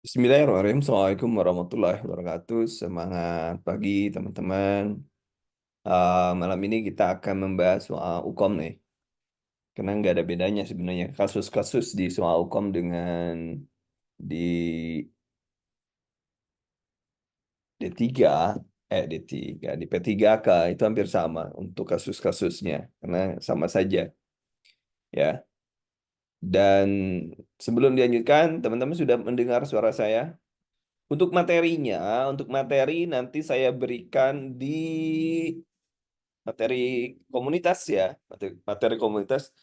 Bismillahirrahmanirrahim. Assalamualaikum warahmatullahi wabarakatuh. Semangat pagi teman-teman. Malam ini kita akan membahas soal UKOM nih. Karena nggak ada bedanya sebenarnya kasus-kasus di soal UKOM dengan di D3, D3, di P3K itu hampir sama untuk kasus-kasusnya. Karena sama saja ya. Dan sebelum dilanjutkan, teman-teman sudah mendengar suara saya? Untuk materi nanti saya berikan di materi komunitas ya. Materi komunitas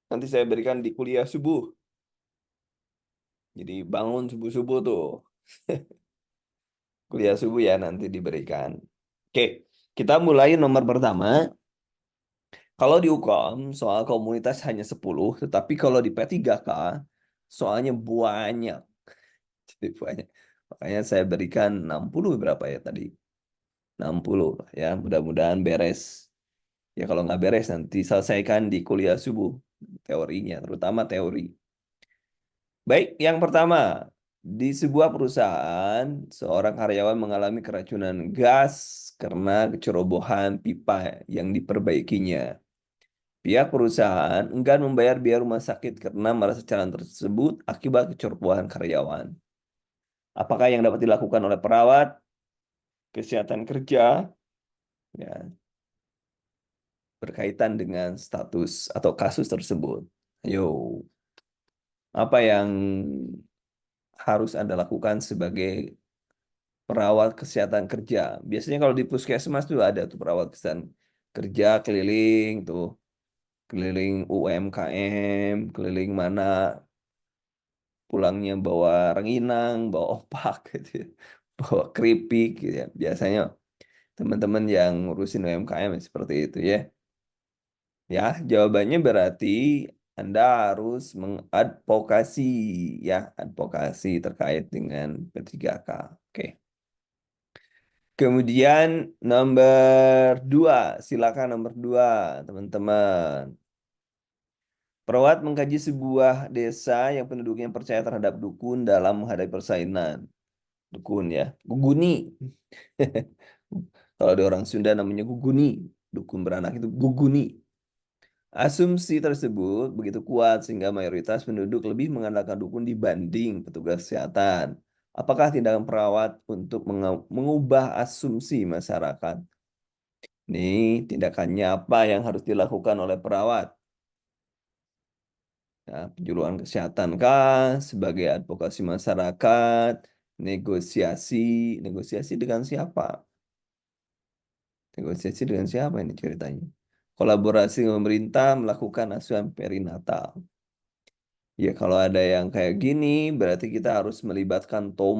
nanti saya berikan di kuliah subuh. Jadi bangun subuh-subuh tuh. Kuliah subuh ya nanti diberikan. Oke, kita mulai nomor pertama. Kalau di UKOM soal komunitas hanya 10, tetapi kalau di P3K soalnya banyak. Jadi banyak. Makanya saya berikan 60 berapa ya tadi? 60 ya, mudah-mudahan beres. Ya kalau nggak beres nanti selesaikan di kuliah subuh teorinya, terutama teori. Baik, yang pertama, di sebuah perusahaan, seorang karyawan mengalami keracunan gas karena kecerobohan pipa yang diperbaikinya. Pihak perusahaan enggan membayar biaya rumah sakit karena merasa cairan tersebut akibat kecerobohan karyawan. Apakah yang dapat dilakukan oleh perawat, kesehatan kerja, ya, berkaitan dengan status atau kasus tersebut? Ayo, apa yang harus Anda lakukan sebagai perawat kesehatan kerja? Biasanya kalau di puskesmas tuh ada tuh perawat kesehatan kerja keliling tuh, keliling UMKM, keliling mana pulangnya bawa ranginang, bawa opak gitu ya, bawa keripik gitu ya. Biasanya teman-teman yang ngurusin UMKM seperti itu ya. Ya, jawabannya berarti Anda harus mengadvokasi ya, advokasi terkait dengan P3K. Oke. Kemudian nomor dua, silakan nomor dua, teman-teman. Perawat mengkaji sebuah desa yang penduduknya percaya terhadap dukun dalam menghadapi persaingan. Dukun ya, guguni. Kalau ada orang Sunda namanya guguni. Dukun beranak itu guguni. Asumsi tersebut begitu kuat sehingga mayoritas penduduk lebih mengandalkan dukun dibanding petugas kesehatan. Apakah tindakan perawat untuk mengubah asumsi masyarakat? Ini tindakannya apa yang harus dilakukan oleh perawat? Ya, penjuruan kesehatan kah? Sebagai advokasi masyarakat? Negosiasi? Negosiasi dengan siapa? Negosiasi dengan siapa ini ceritanya? Kolaborasi dengan pemerintah melakukan asuhan perinatal. Ya kalau ada yang kayak gini, berarti kita harus melibatkan tokoh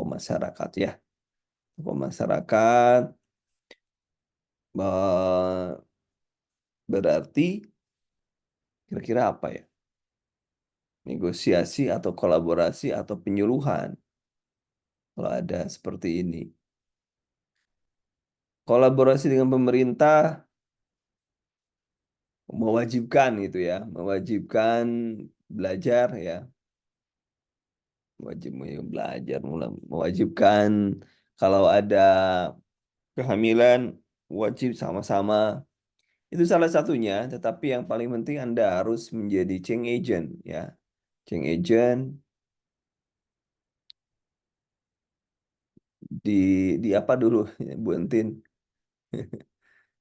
masyarakat ya. Tokoh masyarakat berarti kira-kira apa ya? Negosiasi atau kolaborasi atau penyuluhan. Kalau ada seperti ini. Kolaborasi dengan pemerintah mewajibkan gitu ya, mewajibkan belajar ya, wajib belajar, mewajibkan kalau ada kehamilan wajib sama-sama. Itu salah satunya, tetapi yang paling penting Anda harus menjadi change agent ya. Change agent di di apa dulu Bu Entin?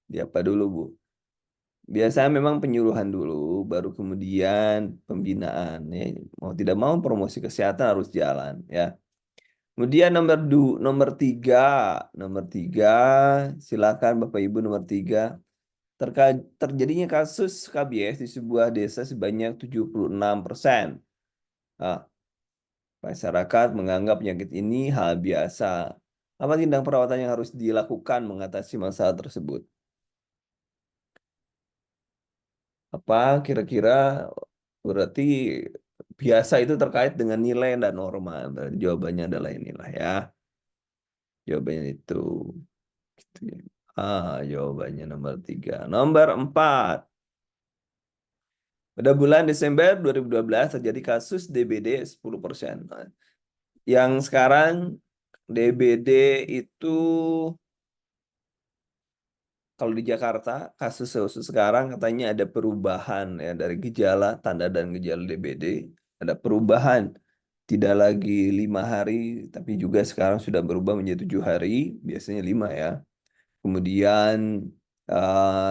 Di apa dulu Bu? Biasanya memang penyuluhan dulu, baru kemudian pembinaan ya. Mau tidak mau promosi kesehatan harus jalan ya. Kemudian nomor tiga, silakan Bapak Ibu nomor tiga. Terkait terjadinya kasus KBS di sebuah desa sebanyak 76%. Nah, masyarakat menganggap penyakit ini hal biasa. Apa tindak perawatan yang harus dilakukan mengatasi masalah tersebut? Apa kira-kira berarti biasa itu terkait dengan nilai dan norma. Berarti jawabannya adalah inilah ya. Jawabannya itu. Gitu ya. Jawabannya nomor tiga. Nomor empat. Pada bulan Desember 2012 terjadi kasus DBD 10%. Nah, yang sekarang DBD itu kalau di Jakarta kasus sekarang katanya ada perubahan ya dari gejala, tanda dan gejala DBD. Ada perubahan. Tidak lagi 5 hari, tapi juga sekarang sudah berubah menjadi 7 hari, biasanya 5 ya. Kemudian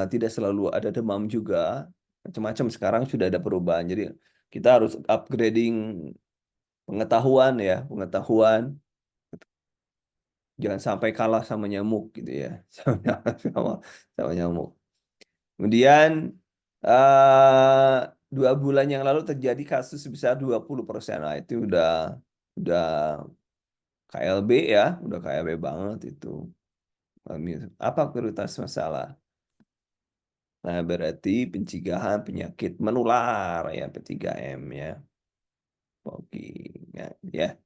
tidak selalu ada demam juga, macam-macam sekarang sudah ada perubahan. Jadi kita harus upgrading pengetahuan ya, pengetahuan. Jangan sampai kalah sama nyamuk gitu ya, sama, sama nyamuk. Kemudian 2 bulan yang lalu terjadi kasus sebesar 20%. Nah, itu udah KLB ya, udah KLB banget itu. Apa prioritas masalah? Nah, berarti pencegahan penyakit menular ya, P3M ya. Oke, ya. Ya.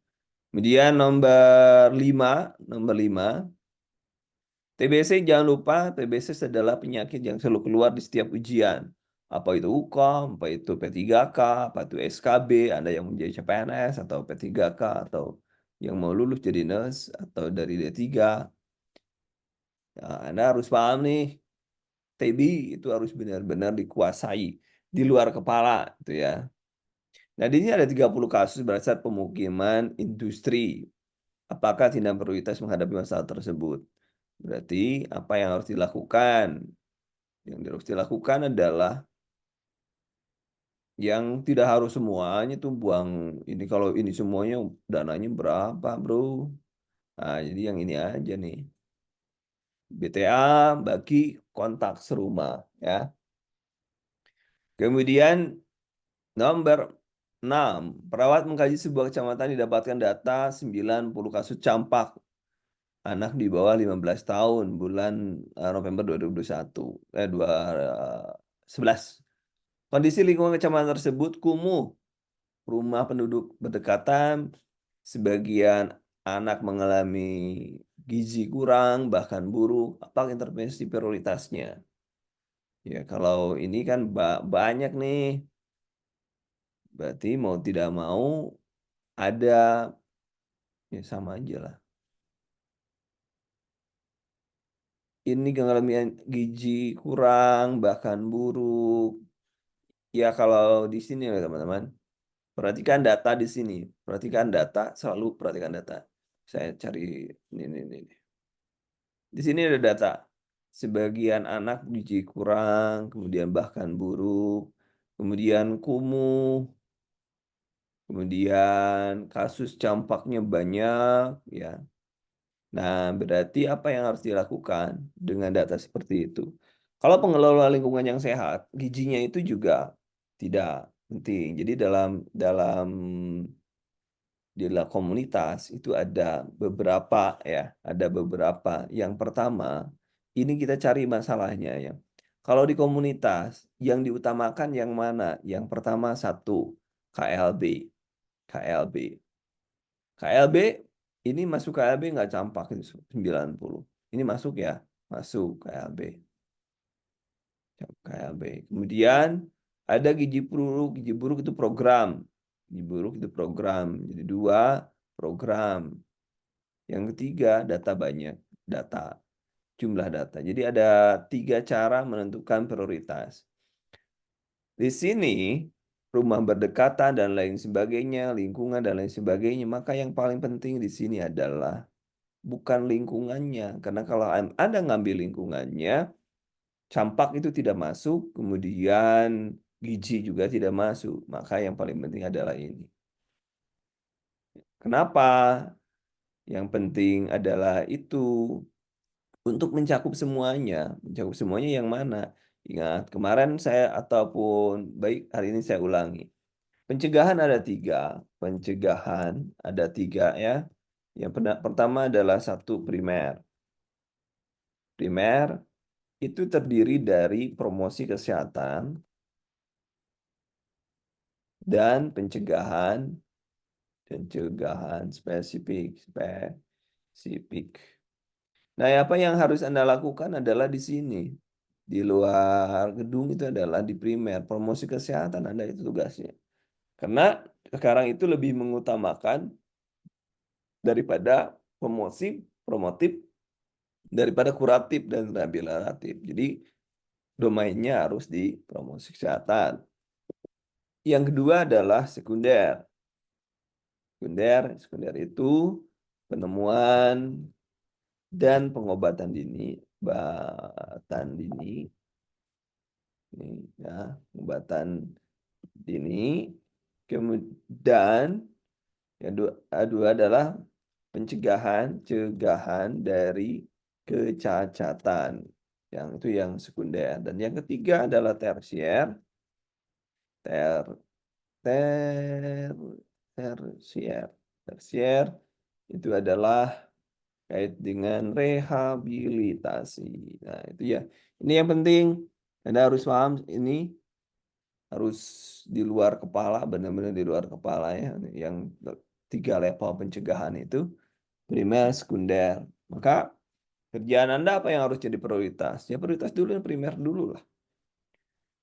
Kemudian nomor lima, TBC jangan lupa, TBC adalah penyakit yang selalu keluar di setiap ujian. Apa itu UKOM, apa itu P3K, apa itu SKB, Anda yang menjadi CPNS atau P3K atau yang mau lulus jadi nurse atau dari D3. Nah, Anda harus paham nih, TB itu harus benar-benar dikuasai di luar kepala itu ya. Nah, di sini ada 30 kasus berasal pemukiman industri. Apakah tindak prioritas menghadapi masalah tersebut? Berarti apa yang harus dilakukan? Yang harus dilakukan adalah yang tidak harus semuanya tuh buang ini, kalau ini semuanya dananya berapa, bro? Nah, jadi yang ini aja nih. BTA bagi kontak serumah ya. Kemudian nomor 6, perawat mengkaji sebuah kecamatan didapatkan data 90 kasus campak anak di bawah 15 tahun bulan November 2021, 11. Kondisi lingkungan kecamatan tersebut kumuh, rumah penduduk berdekatan, sebagian anak mengalami gizi kurang, bahkan buruk. Apa intervensi prioritasnya? Ya, kalau ini kan banyak nih, berarti mau tidak mau ada, ya sama aja lah. Ini mengalami gizi kurang, bahkan buruk. Ya kalau di sini ya teman-teman, perhatikan data di sini. Perhatikan data, selalu perhatikan data. Saya cari ini. Di sini ada data. Sebagian anak gizi kurang, kemudian bahkan buruk, kemudian kumuh, kemudian kasus campaknya banyak, ya. Nah, berarti apa yang harus dilakukan dengan data seperti itu? Kalau pengelola lingkungan yang sehat, gizinya itu juga tidak penting. Jadi dalam dalam di dalam komunitas itu ada beberapa ya, ada beberapa. Yang pertama, ini kita cari masalahnya ya. Kalau di komunitas yang diutamakan yang mana? Yang pertama satu, KLB. KLB. KLB ini masuk KLB nggak campak itu 90. Ini masuk ya, masuk KLB. KLB. Kemudian ada gizi buruk. Gizi buruk itu program. Gizi buruk itu program. Jadi 2 program. Yang ketiga data banyak. Data. Jumlah data. Jadi ada 3 cara menentukan prioritas. Di sini rumah berdekatan dan lain sebagainya, lingkungan dan lain sebagainya. Maka yang paling penting di sini adalah bukan lingkungannya. Karena kalau Anda ngambil lingkungannya, campak itu tidak masuk, kemudian gizi juga tidak masuk. Maka yang paling penting adalah ini. Kenapa? Yang penting adalah itu untuk mencakup semuanya. Mencakup semuanya yang mana? Ingat, kemarin saya ataupun baik hari ini saya ulangi. Pencegahan ada 3. Pencegahan ada 3 ya. Yang pertama adalah satu primer. Primer itu terdiri dari promosi kesehatan dan pencegahan spesifik. Spesifik. Nah, apa yang harus Anda lakukan adalah di sini. di luar gedung itu adalah di primer. Promosi kesehatan Anda itu tugasnya. Karena sekarang itu lebih mengutamakan daripada promotif daripada kuratif dan rehabilitatif. Jadi domainnya harus di promosi kesehatan. Yang kedua adalah sekunder. Sekunder itu penemuan dan pengobatan dini. Pengobatan dini. Ini ya, pengobatan dini. Kemudian yang kedua adalah cegahan dari kecacatan. Yang itu yang sekunder. Dan yang ketiga adalah tersier. Ter, ter, tersier. Tersier itu adalah kait dengan rehabilitasi. Nah, itu ya. Ini yang penting. Anda harus paham ini harus di luar kepala, benar-benar di luar kepala ya. Yang tiga level pencegahan itu primer, sekunder. Maka kerjaan Anda apa yang harus jadi prioritas? Ya prioritas dulu yang primer dulu lah.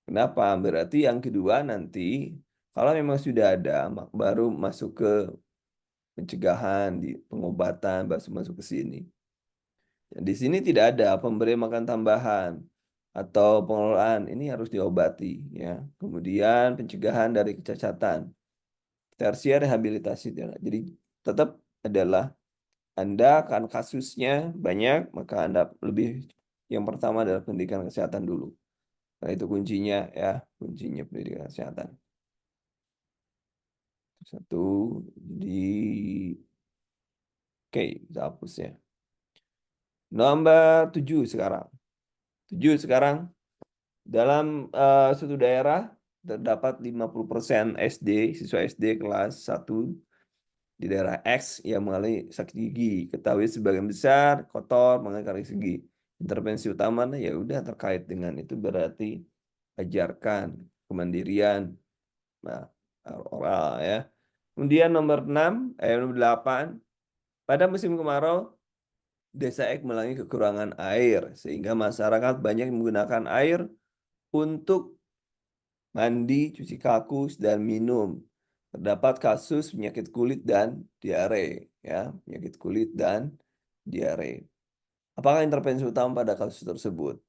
Kenapa? Berarti yang kedua nanti kalau memang sudah ada baru masuk ke pencegahan, di pengobatan, baru masuk ke sini. Di sini tidak ada pemberian makan tambahan atau pengelolaan ini harus diobati ya. Kemudian pencegahan dari kecacatan, tersier rehabilitasi. Jadi tetap adalah Anda kan kasusnya banyak, maka Anda lebih yang pertama adalah pendidikan kesehatan dulu. Nah, itu kuncinya ya, kuncinya pendidikan kesehatan. Satu di oke, kita hapus ya. Nomor 7 sekarang. 7 sekarang dalam suatu daerah terdapat 50% SD, siswa SD kelas 1 di daerah X yang mengalami sakit gigi. Ketahui sebagian besar kotor mengalami sakit gigi. Intervensi utama ya udah terkait dengan itu berarti ajarkan kemandirian nah, oral ya. Kemudian nomor 8 pada musim kemarau Desa Ek mengalami kekurangan air sehingga masyarakat banyak menggunakan air untuk mandi, cuci kakus, dan minum. Terdapat kasus penyakit kulit dan diare, ya, penyakit kulit dan diare. Apakah intervensi utama pada kasus tersebut?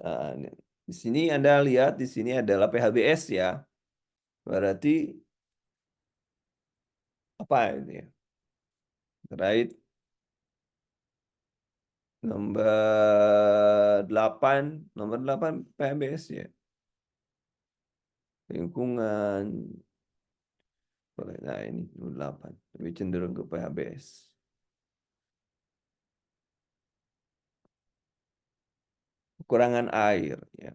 Nah, di sini Anda lihat di sini adalah PHBS ya. Berarti apa ini ya? Right? Nomor 8 PHBS ya. Lingkungan. Nah, ini nomor 8. Lebih cenderung ke PHBS. Kekurangan air ya.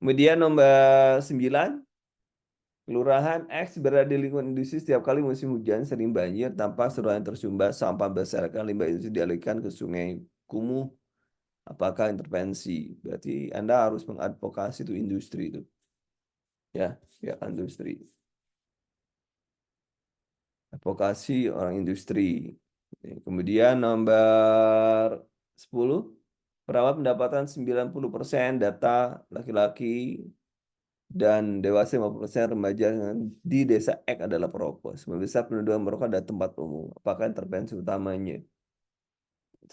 Kemudian nomor 9, Kelurahan X berada di lingkungan industri setiap kali musim hujan sering banjir tanpa seruan tersumbat sampah berserakan limbah industri dialihkan ke sungai kumuh. Apakah intervensi? Berarti Anda harus mengadvokasi itu industri itu. Ya, ya industri. Advokasi orang industri. Kemudian nomor 10, perawat mendapatkan 90% data laki-laki dan dewasa 50% remaja di desa X adalah perokok. Sebesar penduduk merokok ada tempat umum. Apakah intervensi utamanya?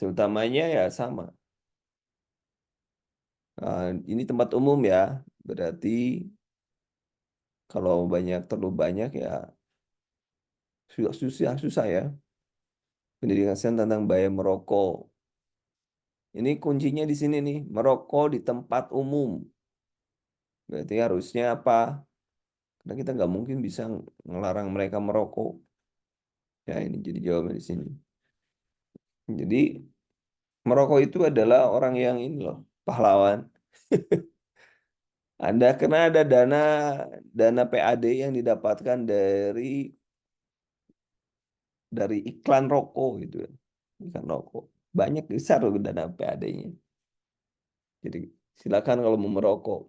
Utamanya ya sama. Nah, ini tempat umum ya. Berarti kalau terlalu banyak ya susah ya. Pendidikan kesehatan tentang bahaya merokok. Ini kuncinya di sini nih, merokok di tempat umum. Berarti harusnya apa? Karena kita nggak mungkin bisa ngelarang mereka merokok. Ya ini jadi jawaban di sini. Jadi merokok itu adalah orang yang ini loh, pahlawan. Anda karena ada dana PAD yang didapatkan dari iklan rokok gitu ya. Iklan rokok. Banyak besar loh dana PAD-nya. Jadi silakan kalau mau merokok.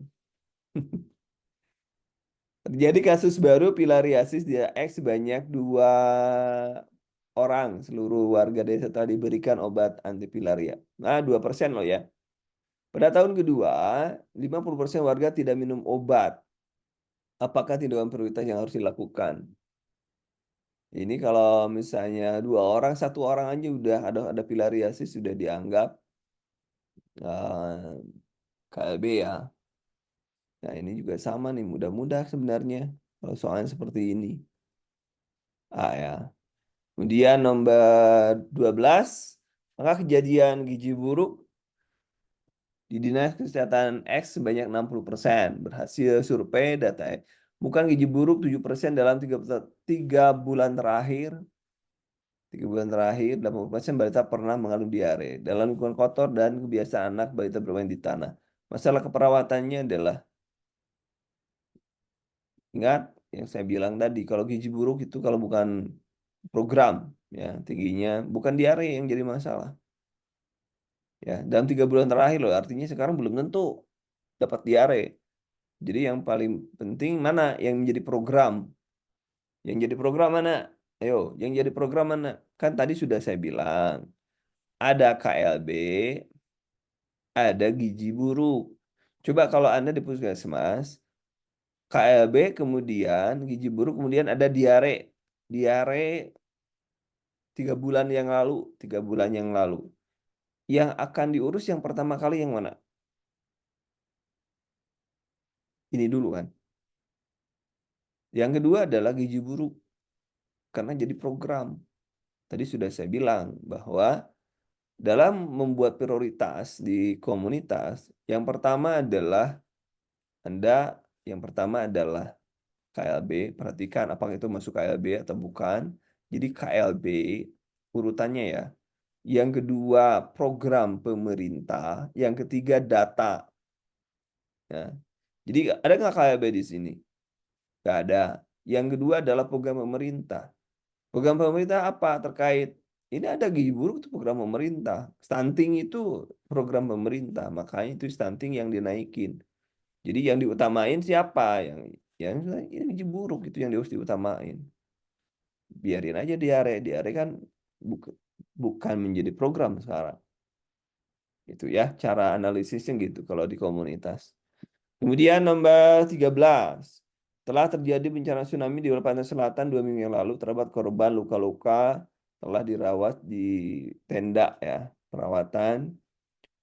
Terjadi kasus baru filariasis di X sebanyak 2 orang seluruh warga desa telah diberikan obat anti filaria. Nah, 2% loh ya. Pada tahun kedua, 50% warga tidak minum obat. Apakah tindakan prioritas yang harus dilakukan? Ini kalau misalnya 2 orang, 1 orang aja udah ada filariasis sudah dianggap eh, KLB ya. Nah ini juga sama nih, mudah-mudah sebenarnya kalau soalnya seperti ini. Ah ya. Kemudian nomor 12, maka kejadian gizi buruk di Dinas Kesehatan X sebanyak 60% berhasil survei data X. Bukan gizi buruk 7% dalam 3 bulan terakhir. 3 bulan terakhir, 80% balita pernah mengalami diare. Dalam lingkungan kotor dan kebiasaan anak balita bermain di tanah. Masalah keperawatannya adalah, ingat yang saya bilang tadi, kalau gizi buruk itu kalau bukan program, ya tingginya, bukan diare yang jadi masalah. Ya, dalam 3 bulan terakhir loh, artinya sekarang belum tentu dapat diare. Jadi yang paling penting mana yang menjadi program? Yang jadi program mana? Ayo, yang jadi program mana? Kan tadi sudah saya bilang, ada KLB, ada gizi buruk. Coba kalau Anda di puskesmas, KLB kemudian gizi buruk kemudian ada diare. Diare 3 bulan yang lalu, 3 bulan yang lalu. Yang akan diurus yang pertama kali yang mana? Ini dulu kan. Yang kedua adalah gizi buruk karena jadi program. Tadi sudah saya bilang bahwa dalam membuat prioritas di komunitas, yang pertama adalah Anda, yang pertama adalah KLB, perhatikan apakah itu masuk KLB atau bukan. Jadi KLB urutannya ya. Yang kedua program pemerintah, yang ketiga data. Ya. Jadi ada nggak KLB di sini? Nggak ada. Yang kedua adalah program pemerintah. Program pemerintah apa terkait? Ini ada gizi buruk itu program pemerintah. Stunting itu program pemerintah, makanya itu stunting yang dinaikin. Jadi yang diutamain siapa? Yang yang gizi buruk itu yang harus diutamain. Biarin aja diare, diare kan bukan bukan menjadi program sekarang. Itu ya cara analisisnya gitu kalau di komunitas. Kemudian nomor 13. Telah terjadi bencana tsunami di Pantai Selatan 2 minggu yang lalu. Terdapat korban luka-luka telah dirawat di tenda ya perawatan.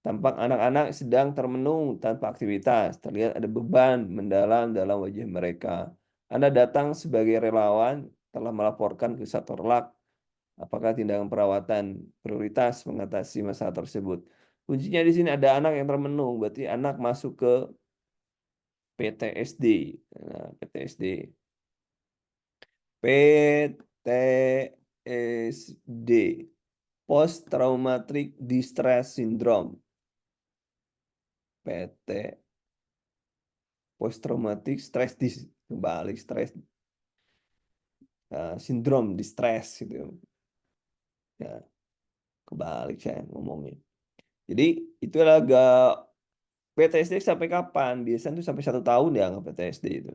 Tampak anak-anak sedang termenung tanpa aktivitas. Terlihat ada beban mendalam dalam wajah mereka. Anda datang sebagai relawan telah melaporkan ke Satorlak. Apakah tindakan perawatan prioritas mengatasi masalah tersebut? Kuncinya di sini ada anak yang termenung, berarti anak masuk ke PTSD. Nah, PTSD. PTSD. Post Traumatic Distress Syndrome. PT. Post Traumatic Stress kembali stress sindrom distress gitu. Ya, kebalik saya ngomongnya. Jadi itu agak PTSD sampai kapan? Biasanya itu sampai 1 tahun ya anggap PTSD itu.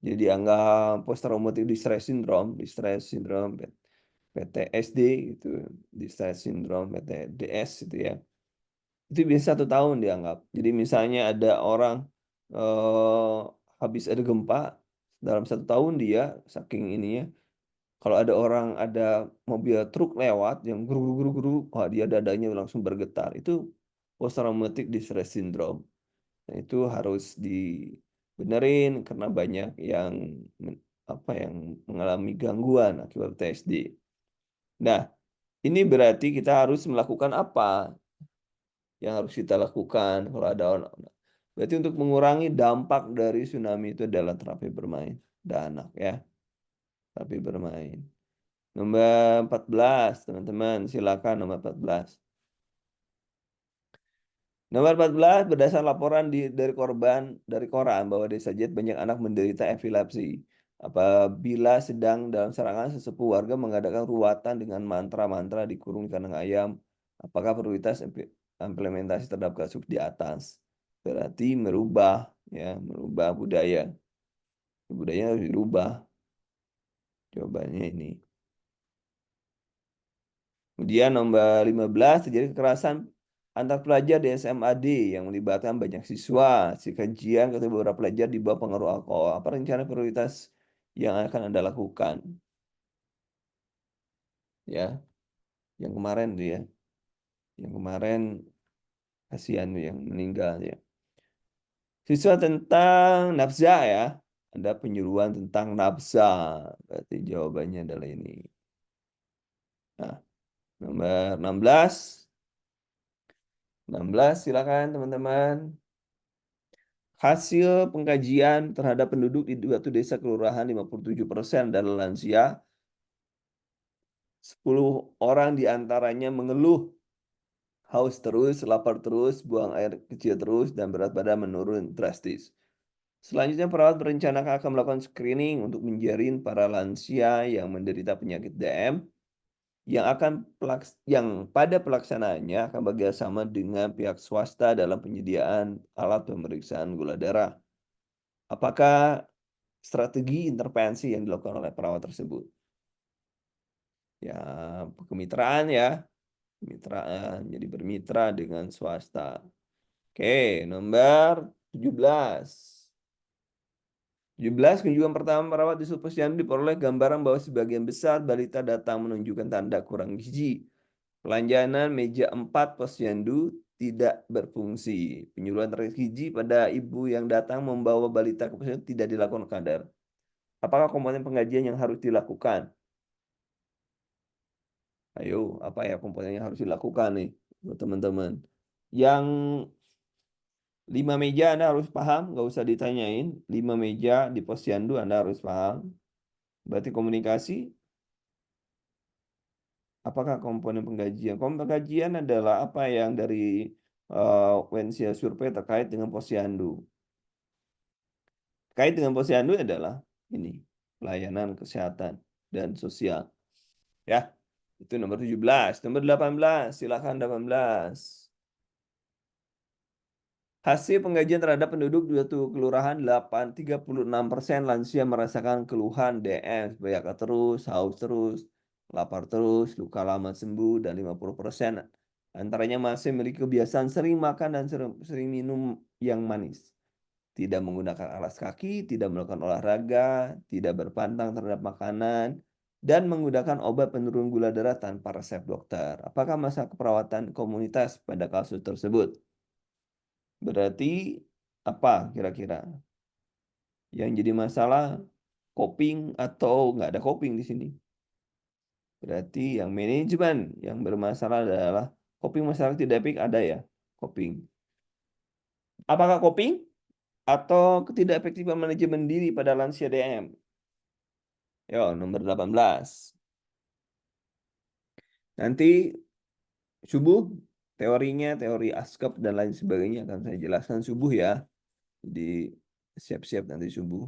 Jadi anggap post traumatic distress syndrome, PTSD gitu, distress syndrome, PTDS itu ya. Itu biasa 1 tahun dianggap. Jadi misalnya ada orang eh, habis ada gempa dalam 1 tahun dia saking ininya. Kalau ada orang ada mobil truk lewat yang guru guru guru guru, wah dia dadanya langsung bergetar. Itu post traumatic distress syndrome. Nah, itu harus dibenerin karena banyak yang yang mengalami gangguan akibat PTSD. Nah, ini berarti kita harus melakukan apa yang harus kita lakukan kalau ada orang. Berarti untuk mengurangi dampak dari tsunami itu adalah terapi bermain dan anak ya, terapi bermain. Nomor 14, teman-teman, silakan nomor 14. Nomor 14, berdasar laporan dari korban dari koran bahwa desa Jet banyak anak menderita epilepsi. Apabila sedang dalam serangan, sesepuh warga mengadakan ruatan dengan mantra-mantra di kurung kandang ayam. Apakah prioritas implementasi terhadap kasus di atas? Berarti merubah budaya. Budaya harus dirubah. Jawabannya ini. Kemudian nomor 15, terjadi kekerasan antar pelajar di SMAD yang melibatkan banyak siswa. Si kajian kata beberapa pelajar di bawah pengaruh alkohol. Apa rencana prioritas yang akan Anda lakukan? Ya, yang kemarin dia, yang kemarin kasihan yang meninggal ya. Siswa tentang nafza ya. Ada penyuluhan tentang nafza. Berarti jawabannya adalah ini. Nah, nomor 16. 16 silakan teman-teman. Hasil pengkajian terhadap penduduk di suatu desa kelurahan 57% adalah lansia. 10 orang diantaranya mengeluh haus terus, lapar terus, buang air kecil terus, dan berat badan menurun drastis. Selanjutnya, perawat berencana akan melakukan screening untuk menjaring para lansia yang menderita penyakit DM yang pada pelaksanaannya akan bekerjasama dengan pihak swasta dalam penyediaan alat pemeriksaan gula darah. Apakah strategi intervensi yang dilakukan oleh perawat tersebut? Ya, kemitraan ya, kemitraan, jadi bermitra dengan swasta. Oke, nomor 17. 17, kunjungan pertama perawat di Posyandu diperoleh gambaran bahwa sebagian besar balita datang menunjukkan tanda kurang gizi. Pelanjanan meja 4 Posyandu tidak berfungsi. Penyuluhan terkait gizi pada ibu yang datang membawa balita ke posyandu tidak dilakukan kadar. Apakah komponen pengajian yang harus dilakukan? Ayo, apa ya komponen yang harus dilakukan nih, buat teman-teman? Yang 5 meja Anda harus paham, nggak usah ditanyain. 5 meja di posyandu Anda harus paham. Berarti komunikasi, apakah komponen penggajian? Komponen penggajian adalah apa yang dari Wensia survei terkait dengan posyandu. Terkait dengan posyandu adalah ini, pelayanan kesehatan dan sosial. Ya, itu nomor 17. Nomor 18, silakan 18. Hasil pengkajian terhadap penduduk di suatu kelurahan 36% lansia merasakan keluhan DM seperti terus, haus terus, lapar terus, luka lama sembuh, dan 50% antaranya masih memiliki kebiasaan sering makan dan sering minum yang manis. Tidak menggunakan alas kaki, tidak melakukan olahraga, tidak berpantang terhadap makanan, dan menggunakan obat penurun gula darah tanpa resep dokter. Apakah masa keperawatan komunitas pada kasus tersebut? Berarti apa kira-kira yang jadi masalah, coping atau nggak ada coping di sini? Berarti yang manajemen yang bermasalah adalah coping, masalah tidak baik ada ya coping. Apakah coping atau ketidakefektifan manajemen diri pada lansia DM? Yo, nomor 18. Nanti subuh teorinya, teori ASCAP dan lain sebagainya akan saya jelaskan subuh ya. Jadi siap-siap nanti subuh.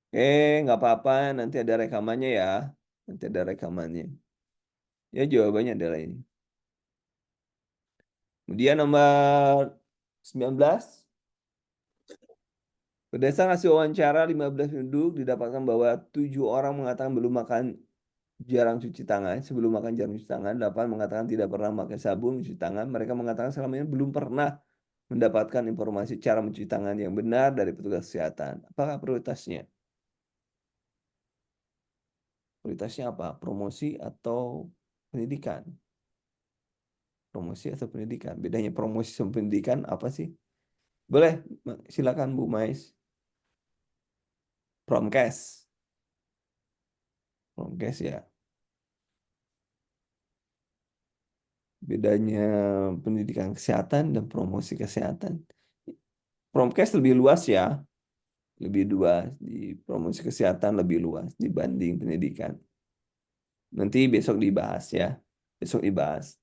Nggak apa-apa, nanti ada rekamannya ya. Nanti ada rekamannya. Ya, jawabannya adalah ini. Kemudian nomor 19. Berdasarkan hasil wawancara 15 penduduk didapatkan bahwa 7 orang mengatakan belum makan jarang cuci tangan. Sebelum makan jarang cuci tangan, 8 mengatakan tidak pernah pakai sabun cuci tangan. Mereka mengatakan selama ini belum pernah mendapatkan informasi cara mencuci tangan yang benar dari petugas kesehatan. Apakah prioritasnya? Prioritasnya apa? Promosi atau pendidikan? Promosi atau pendidikan? Bedanya promosi sama pendidikan apa sih? Boleh, silakan Bu Mais. Promkes. Promkes ya. Bedanya pendidikan kesehatan dan promosi kesehatan. Promkes lebih luas ya. Lebih luas. Di promosi kesehatan lebih luas dibanding pendidikan. Nanti besok dibahas ya. Besok dibahas.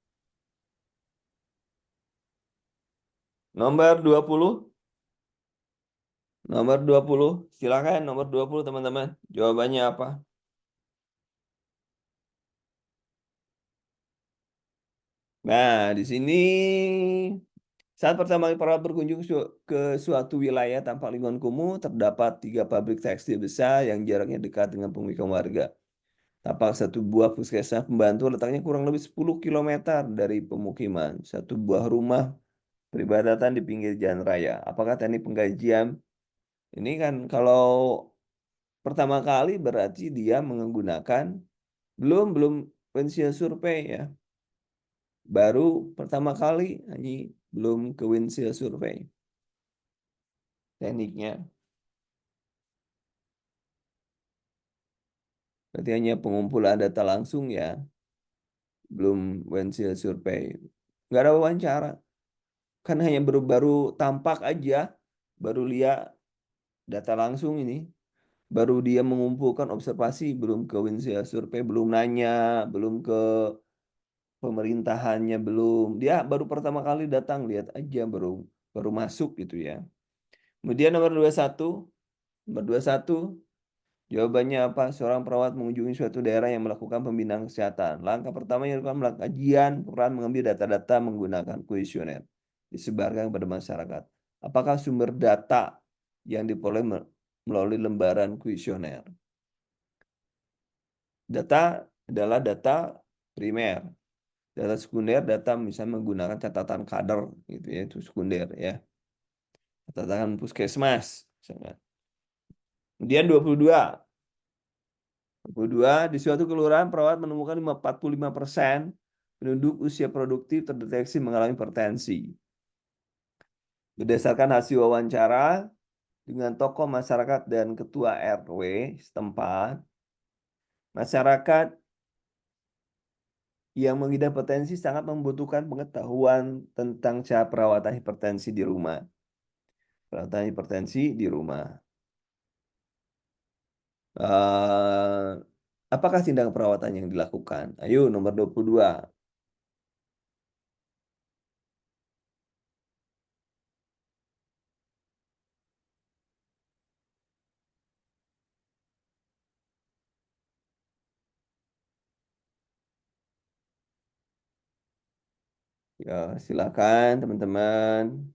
Nomor 20. Nomor 20. Silakan nomor 20 teman-teman. Jawabannya apa? Nah, di sini saat pertama kali para berkunjung ke suatu wilayah tanpa lingkungan kumuh, terdapat 3 pabrik tekstil besar yang jaraknya dekat dengan pemukiman warga. Tapak satu buah puskesmas pembantu letaknya kurang lebih 10 kilometer dari pemukiman. Satu buah rumah peribadatan di pinggir jalan raya. Apakah teknik penggajian? Ini kan kalau pertama kali berarti dia menggunakan belum windshield survei ya. Baru pertama kali ini belum ke windshield survei tekniknya. Berarti hanya pengumpulan data langsung ya, belum windshield survei. Nggak ada wawancara, kan hanya baru tampak aja, baru lihat data langsung ini. Baru dia mengumpulkan observasi, belum ke windshield survei, belum nanya, belum ke pemerintahannya, belum. Dia baru pertama kali datang, lihat aja, baru baru masuk gitu ya. Kemudian nomor 21, nomor 21, jawabannya apa? Seorang perawat mengunjungi suatu daerah yang melakukan pembinaan kesehatan. Langkah pertama yang dilakukan melakukan kajian, peran mengambil data-data menggunakan kuesioner. Disebarkan kepada masyarakat. Apakah sumber data yang diperoleh melalui lembaran kuesioner? Data adalah data primer. Data sekunder, data misalnya menggunakan catatan kader, gitu ya, itu sekunder ya. Catatan puskesmas, misalnya. Kemudian 22, di suatu kelurahan perawat menemukan 45% penduduk usia produktif terdeteksi mengalami hipertensi. Berdasarkan hasil wawancara dengan tokoh masyarakat dan ketua RW setempat, masyarakat yang mengidap hipertensi sangat membutuhkan pengetahuan tentang cara perawatan hipertensi di rumah. Perawatan hipertensi di rumah. Eh, apakah tindakan perawatan yang dilakukan? Ayo, nomor 22. Ya, silakan teman-teman.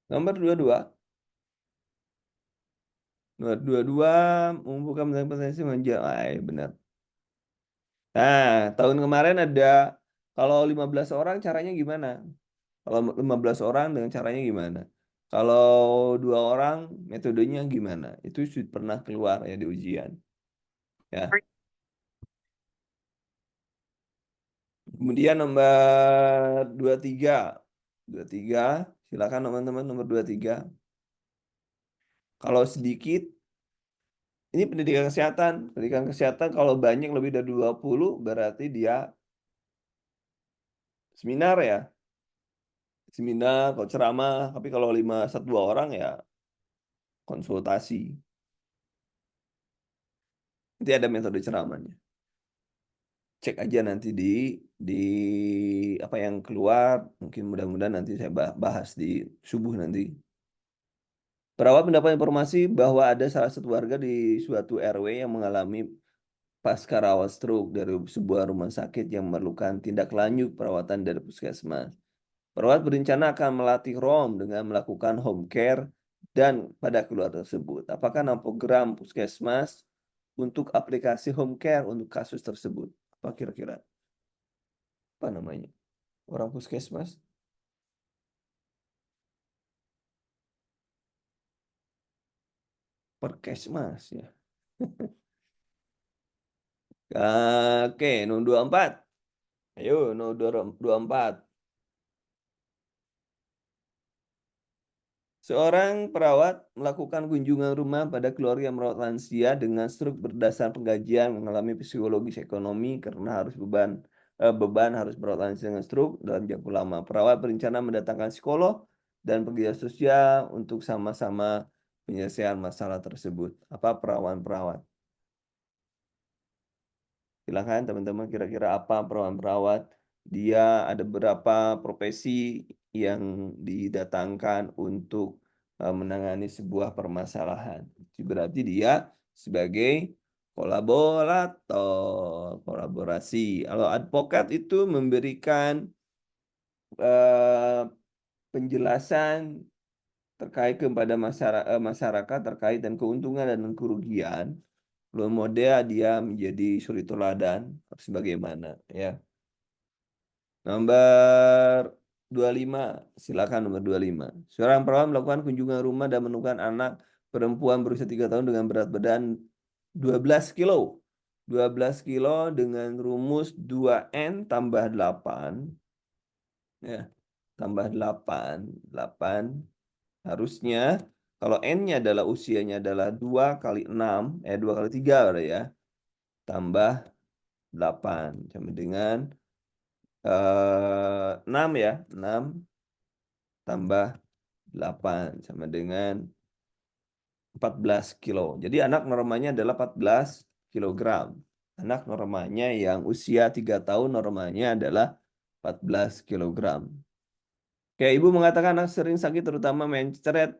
Nomor 22. Nomor 22 mengumpulkan potensi menjual. Benar. Nah, tahun kemarin ada kalau 15 orang caranya gimana? Kalau 15 orang dengan caranya gimana? Kalau 2 orang metodenya gimana? Itu sudah pernah keluar ya di ujian. Ya. Kemudian nomor 23. 23, silakan teman-teman nomor 23. Kalau sedikit, ini pendidikan kesehatan. Pendidikan kesehatan kalau banyak lebih dari 20 berarti dia seminar ya. Seminar, kalau ceramah. Tapi kalau 5, 1, 2 orang ya konsultasi. Nanti ada metode ceramahnya. Cek aja nanti di apa yang keluar. Mungkin mudah-mudahan nanti saya bahas di subuh nanti. Perawat mendapat informasi bahwa ada salah satu warga di suatu RW yang mengalami pasca rawat stroke dari sebuah rumah sakit yang memerlukan tindak lanjut perawatan dari puskesmas. Perawat berencana akan melatih ROM dengan melakukan home care dan pada keluarga tersebut. Apakah nama program puskesmas untuk aplikasi home care untuk kasus tersebut? Apa kira-kira? Apa namanya? Orang puskesmas? Perkesmas ya. Oke, nomor 24. Ayo, nomor 24. Seorang perawat melakukan kunjungan rumah pada keluarga yang merawat lansia dengan stroke berdasar pengkajian mengalami psikologis ekonomi karena harus beban harus merawat lansia dengan stroke dalam jangka lama. Perawat berencana mendatangkan psikolog dan pegiat sosial untuk sama-sama menyelesaikan masalah tersebut. Apa perawat-perawat? Silakan teman-teman kira-kira apa perawat-perawat? Dia ada berapa profesi yang didatangkan untuk menangani sebuah permasalahan. Berarti dia sebagai kolaborator, kolaborasi. Kalau advokat itu memberikan eh, penjelasan terkait kepada masyarakat terkait dan keuntungan dan kerugian. Role model dia menjadi suri teladan harus bagaimana ya. Nomor 25, silakan nomor 25. Seorang perawan melakukan kunjungan rumah dan menemukan anak perempuan berusia 3 tahun dengan berat badan 12 kilo. 12 kilo dengan rumus 2N tambah 8. Ya, tambah 8. 8 harusnya kalau N-nya adalah usianya adalah 2 kali 6, 2 kali 3 berarti ya. Tambah 8 sama dengan 6 ya. 6 tambah 8 sama dengan 14 kilo. Jadi anak normanya adalah 14 kilogram. Anak normanya yang usia 3 tahun normanya adalah 14 kilogram. Kayak ibu mengatakan anak sering sakit terutama mencret.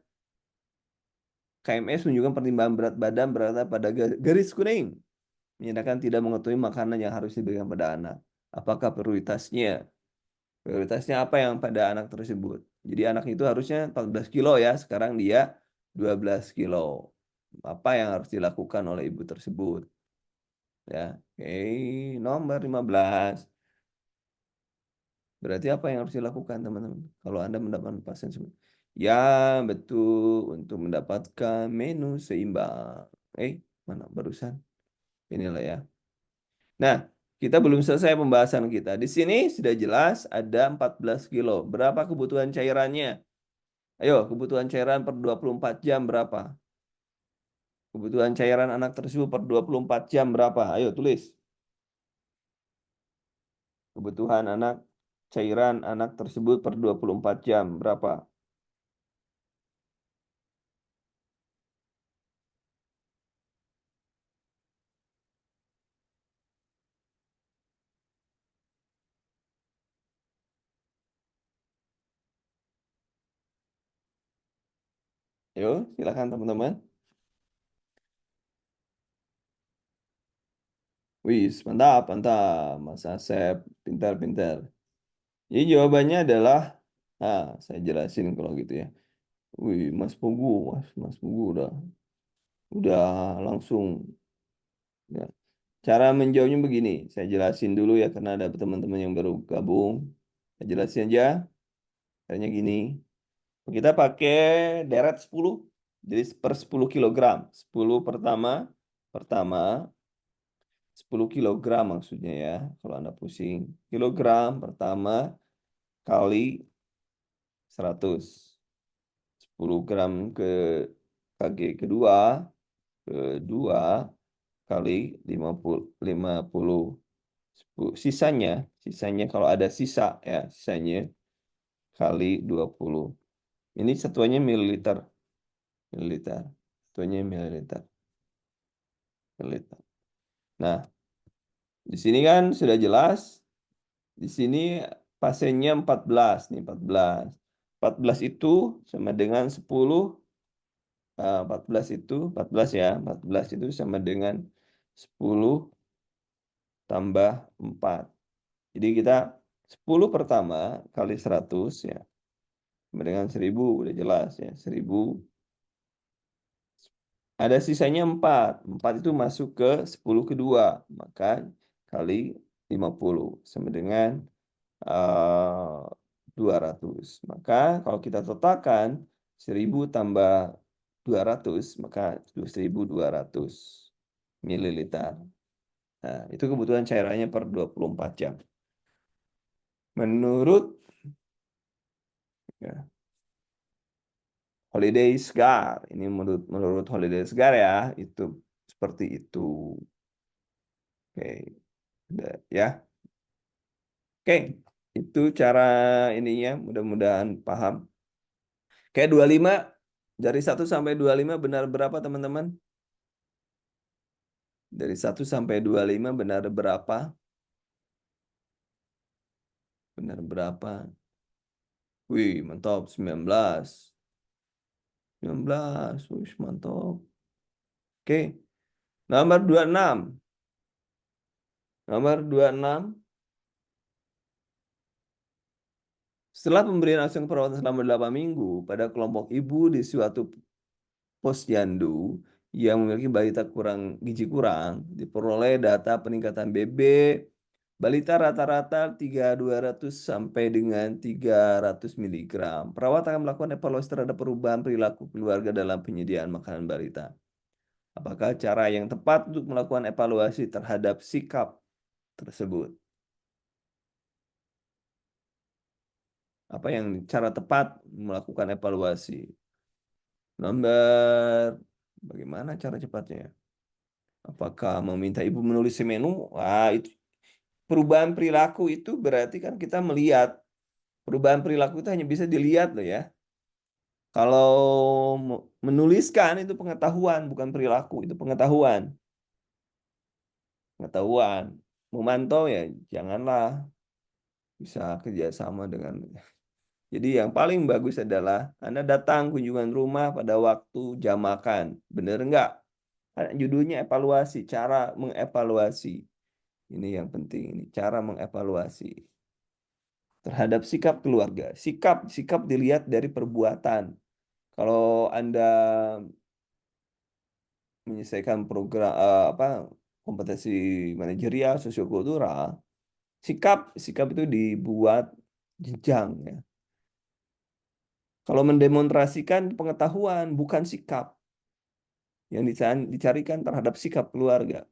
KMS menunjukkan pertimbangan berat badan berada pada garis kuning. Menyatakan tidak mengetahui makanan yang harus diberikan pada anak. Apakah prioritasnya? Prioritasnya apa yang pada anak tersebut? Jadi anak itu harusnya 14 kilo ya, sekarang dia 12 kilo. Apa yang harus dilakukan oleh ibu tersebut? Ya, oke. Nomor 15. Berarti apa yang harus dilakukan teman-teman? Kalau Anda mendapatkan pasien tersebut. Ya, betul. Untuk mendapatkan menu seimbang. Mana barusan? Inilah ya. Nah, kita belum selesai pembahasan kita. Di sini sudah jelas ada 14 kilo. Berapa kebutuhan cairannya? Ayo, kebutuhan cairan per 24 jam berapa? Kebutuhan cairan anak tersebut per 24 jam berapa? Ayo tulis. Kebutuhan cairan anak tersebut per 24 jam berapa? Ayo, silakan teman-teman. Wih, mantap, mantap. Mas Asep, pintar-pintar. Jadi jawabannya adalah, saya jelasin kalau gitu ya. Wih, Mas Pugu udah langsung. Ya. Cara menjawabnya begini, saya jelasin dulu ya karena ada teman-teman yang baru gabung. Saya jelasin aja, caranya gini. Kita pakai deret 10, jadi per 10 kilogram. 10 pertama 10 kilogram maksudnya ya, kalau Anda pusing. Kilogram pertama kali 100. 10 gram kg kedua kali 50. Sisanya, kalau ada sisa ya, sisanya kali 20. Ini satuannya mililiter, mililiter. Satuannya mililiter, mililiter. Nah, di sini kan sudah jelas. Di sini pasiennya 14 nih, 14. 14 itu sama dengan 10. 14 itu 14 ya. 14 itu sama dengan 10 tambah 4. Jadi kita 10 pertama kali 100 ya. Sama dengan 1000 udah jelas ya. 1000. Ada sisanya 4. 4 itu masuk ke 10 kedua. Maka kali 50 sama dengan 200. Maka kalau kita totalkan 1000 tambah 200 maka 1200 mililiter. Nah, itu kebutuhan cairannya per 24 jam. Menurut ya, Holiday Sgar, ini menurut Holiday Sgar ya, itu seperti itu. Oke, udah ya. Oke, itu cara ininya, mudah-mudahan paham. Kayak 25 dari 1 sampai 25 benar berapa teman-teman? Dari 1 sampai 25 benar berapa? Benar berapa? Wih, mantap. 19. 19. Wih, mantap. Oke. Nomor 26. Nomor 26. Setelah pemberian asuhan perawatan selama 8 minggu pada kelompok ibu di suatu posyandu yang memiliki balita gizi kurang, diperoleh data peningkatan BB balita rata-rata 3.200 sampai dengan 300 miligram. Perawat akan melakukan evaluasi terhadap perubahan perilaku keluarga dalam penyediaan makanan balita. Apakah cara yang tepat untuk melakukan evaluasi terhadap sikap tersebut? Apa yang cara tepat melakukan evaluasi? Nomor, bagaimana cara cepatnya? Apakah meminta ibu menulis menu? Itu perubahan perilaku itu berarti kan kita melihat. Perubahan perilaku itu hanya bisa dilihat loh ya. Kalau menuliskan itu pengetahuan, bukan perilaku, itu pengetahuan. Pengetahuan. Memantau ya janganlah bisa kerjasama dengan. Jadi yang paling bagus adalah Anda datang kunjungan rumah pada waktu jam makan. Bener nggak? Kan judulnya evaluasi, cara mengevaluasi. Ini yang penting, ini cara mengevaluasi terhadap sikap keluarga. Sikap dilihat dari perbuatan. Kalau Anda menyelesaikan program kompetensi manajerial, sosiokultural, sikap itu dibuat jenjang ya. Kalau mendemonstrasikan pengetahuan bukan sikap yang dicarikan terhadap sikap keluarga.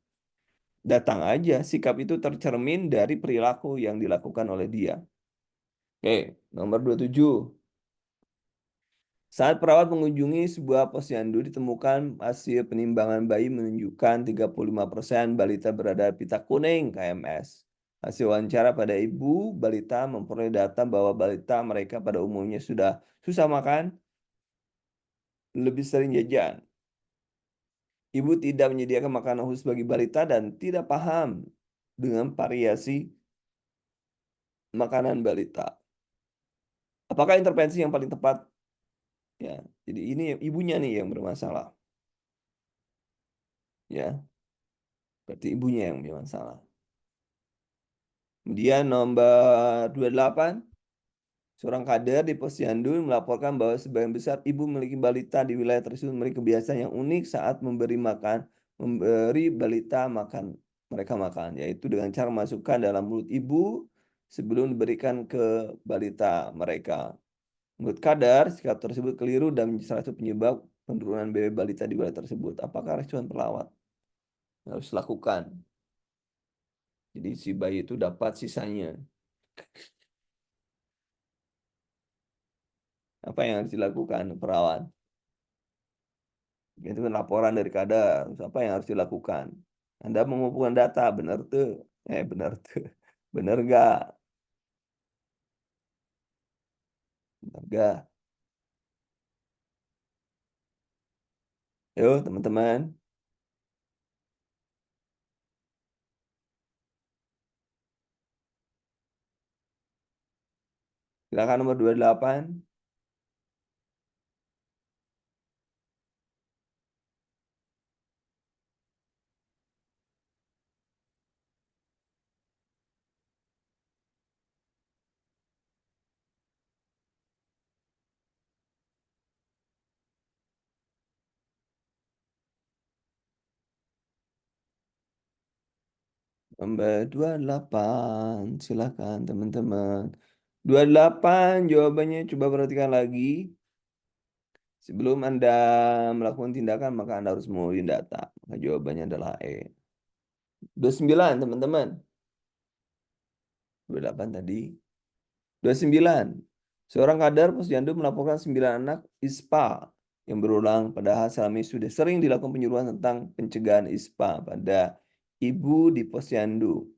Datang aja, sikap itu tercermin dari perilaku yang dilakukan oleh dia. Oke, nomor 27. Saat perawat mengunjungi sebuah posyandu ditemukan hasil penimbangan bayi menunjukkan 35% balita berada pita kuning KMS. Hasil wawancara pada ibu balita memperoleh data bahwa balita mereka pada umumnya sudah susah makan, lebih sering jajan. Ibu tidak menyediakan makanan khusus bagi balita dan tidak paham dengan variasi makanan balita. Apakah intervensi yang paling tepat? Ya, jadi ini ibunya nih yang bermasalah. Ya, berarti ibunya yang bermasalah. Kemudian nomor 28, seorang kader di Posyandu melaporkan bahwa sebagian besar ibu memiliki balita di wilayah tersebut memiliki kebiasaan yang unik saat memberi balita makan, mereka makan, yaitu dengan cara masukkan dalam mulut ibu sebelum diberikan ke balita mereka. Menurut kadar, sikap tersebut keliru dan menjadi salah satu penyebab penurunan BB balita di wilayah tersebut. Apakah respon perawat harus lakukan? Jadi si bayi itu dapat sisanya. Apa yang harus dilakukan perawat? Itu kan laporan dari kadar. Apa yang harus dilakukan? Anda mengumpulkan data, benar tuh. Benar tuh. Benar nggak? Benar nggak? Yuk, teman-teman. Silakan nomor 28. Nomor 28. Silakan, teman-teman. 28 jawabannya coba perhatikan lagi. Sebelum Anda melakukan tindakan, maka Anda harus mengumpulkan data. Maka jawabannya adalah E. 29, teman-teman. 28 tadi. 29. Seorang kader posyandu melaporkan 9 anak ISPA yang berulang, padahal selama ini sudah sering dilakukan penyuluhan tentang pencegahan ISPA pada ibu di posyandu.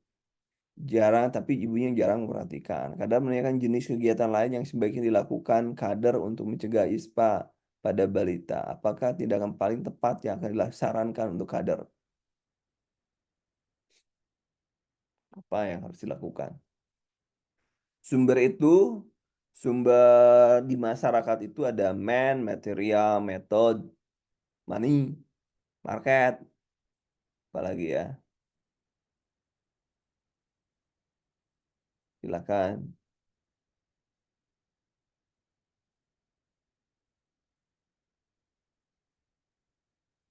Tapi ibunya jarang memperhatikan. Kader menanyakan jenis kegiatan lain yang sebaiknya dilakukan kader untuk mencegah ISPA pada balita. Apakah tindakan paling tepat yang akan disarankan untuk kader? Apa yang harus dilakukan? Sumber itu, sumber di masyarakat itu ada man, material, metode, money, market, apalagi ya. Silakan.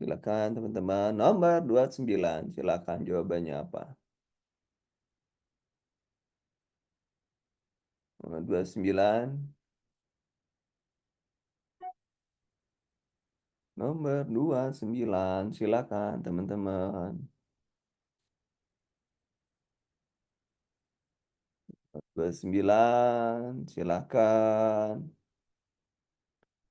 Silakan teman-teman. Nomor 29. Silakan jawabannya apa? Nomor 29. Nomor 29. Silakan teman-teman. 29. Silakan.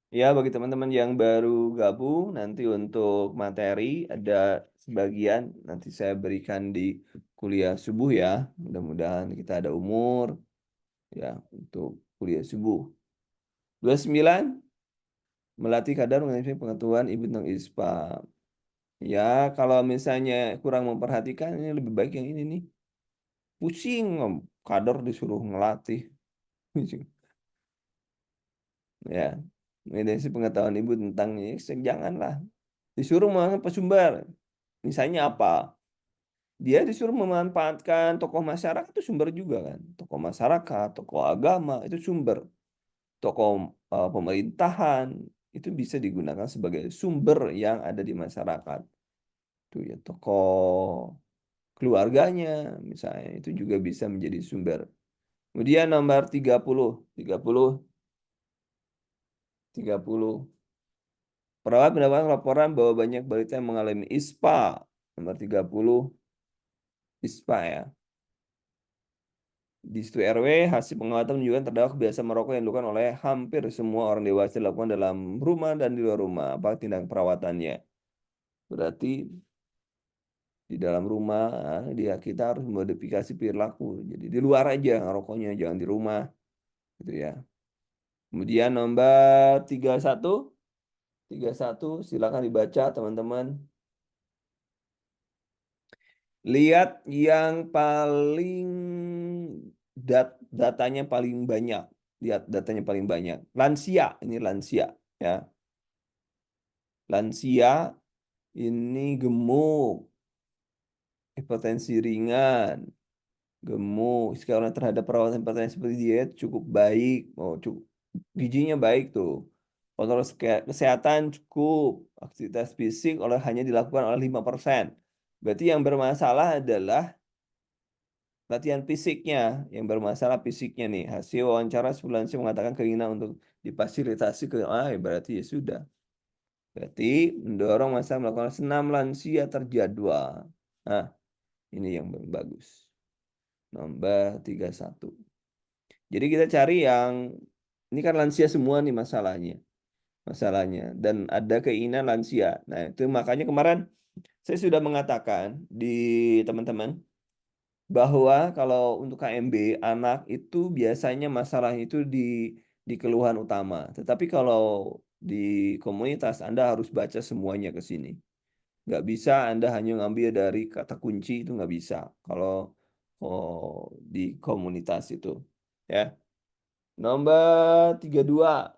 Ya, bagi teman-teman yang baru gabung, nanti untuk materi ada sebagian nanti saya berikan di kuliah subuh ya. Mudah-mudahan kita ada umur ya untuk kuliah subuh. 29, melatih kadar mengenai pengetahuan ibu tentang ISPA. Ya, kalau misalnya kurang memperhatikan, ini lebih baik yang ini nih. Pusing, kadar disuruh ngelatih. Ya, mengenai pengetahuan ibu tentang ini, janganlah. Disuruh menganggap sumber. Misalnya apa? Dia disuruh memanfaatkan tokoh masyarakat itu sumber juga kan. Tokoh masyarakat, tokoh agama itu sumber. Tokoh pemerintahan itu bisa digunakan sebagai sumber yang ada di masyarakat. Itu ya tokoh keluarganya misalnya itu juga bisa menjadi sumber. Kemudian nomor 30, 30, 30. Perawat mendapatkan laporan bahwa banyak balita yang mengalami ISPA. Nomor 30, ISPA ya. Di situ RW, hasil pengamatan menunjukkan terdapat kebiasaan merokok yang dilakukan oleh hampir semua orang dewasa dilakukan dalam rumah dan di luar rumah. Apa tindak perawatannya? Berarti di dalam rumah kita harus modifikasi perilaku. Jadi di luar aja ngerokoknya, jangan di rumah, gitu ya. Kemudian nomor 31, 31 silakan dibaca teman-teman. Lihat yang paling datanya paling banyak. Lihat datanya paling banyak. Lansia, ini lansia ya. Lansia ini gemuk, hipertensi ringan, gemuk. Sekarang terhadap perawatan hipertensi seperti diet cukup baik. Oh, cukup gizinya baik tuh. Kontrol kesehatan cukup. Aktivitas fisik hanya dilakukan oleh 5%. Berarti yang bermasalah adalah latihan fisiknya. Yang bermasalah fisiknya nih. Hasil wawancara sebulan saya mengatakan keinginan untuk difasilitasi ke berarti ya sudah. Berarti mendorong masa melakukan senam lansia terjadwal. Nah, ini yang bagus. Nomor 31. Jadi kita cari yang ini kan lansia semua nih masalahnya. Masalahnya dan ada keinginan lansia. Nah, itu makanya kemarin saya sudah mengatakan di teman-teman bahwa kalau untuk KMB anak itu biasanya masalah itu di keluhan utama. Tetapi kalau di komunitas Anda harus baca semuanya ke sini. Nggak bisa Anda hanya ngambil dari kata kunci itu nggak bisa. Kalau di komunitas itu. Ya. Nomor 32.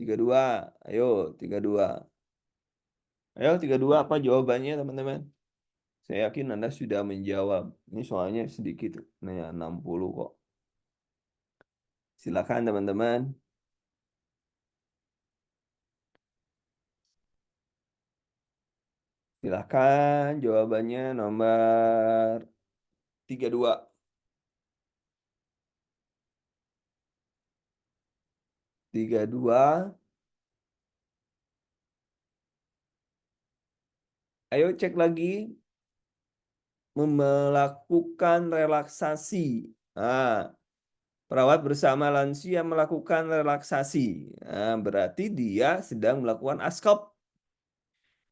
32. Ayo, 32. Ayo, 32 apa jawabannya teman-teman? Saya yakin Anda sudah menjawab. Ini soalnya sedikit. Nah, 60 kok. Silakan teman-teman. Silakan jawabannya nomor 32. 32. Ayo cek lagi. Melakukan relaksasi. Nah, perawat bersama lansia melakukan relaksasi. Nah, berarti dia sedang melakukan ASKOP.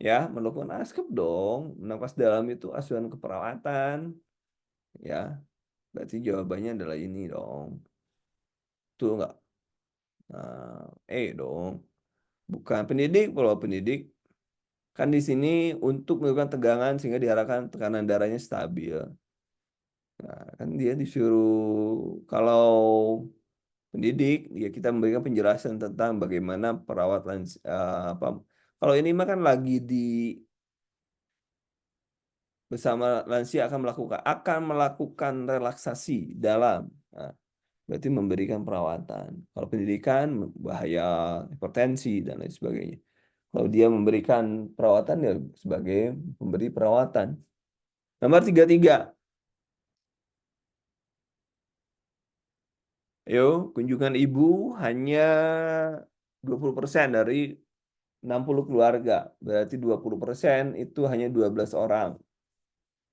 Ya, melakukan ASKOP dong. Napas dalam itu asuhan keperawatan. Ya, berarti jawabannya adalah ini dong. Tuh enggak? Nah, dong. Bukan pendidik, kalau pendidik kan di sini untuk melakukan tegangan sehingga diarahkan tekanan darahnya stabil. Nah, kan dia disuruh kalau pendidik ya kita memberikan penjelasan tentang bagaimana perawat apa kalau ini mah kan lagi di bersama lansia akan melakukan relaksasi dalam nah, berarti memberikan perawatan kalau pendidikan bahaya hipertensi dan lain sebagainya Kalau dia memberikan perawatan ya sebagai pemberi perawatan. Nomor 33. Ayo, kunjungan ibu hanya 20% dari 60 keluarga. Berarti 20% itu hanya 12 orang.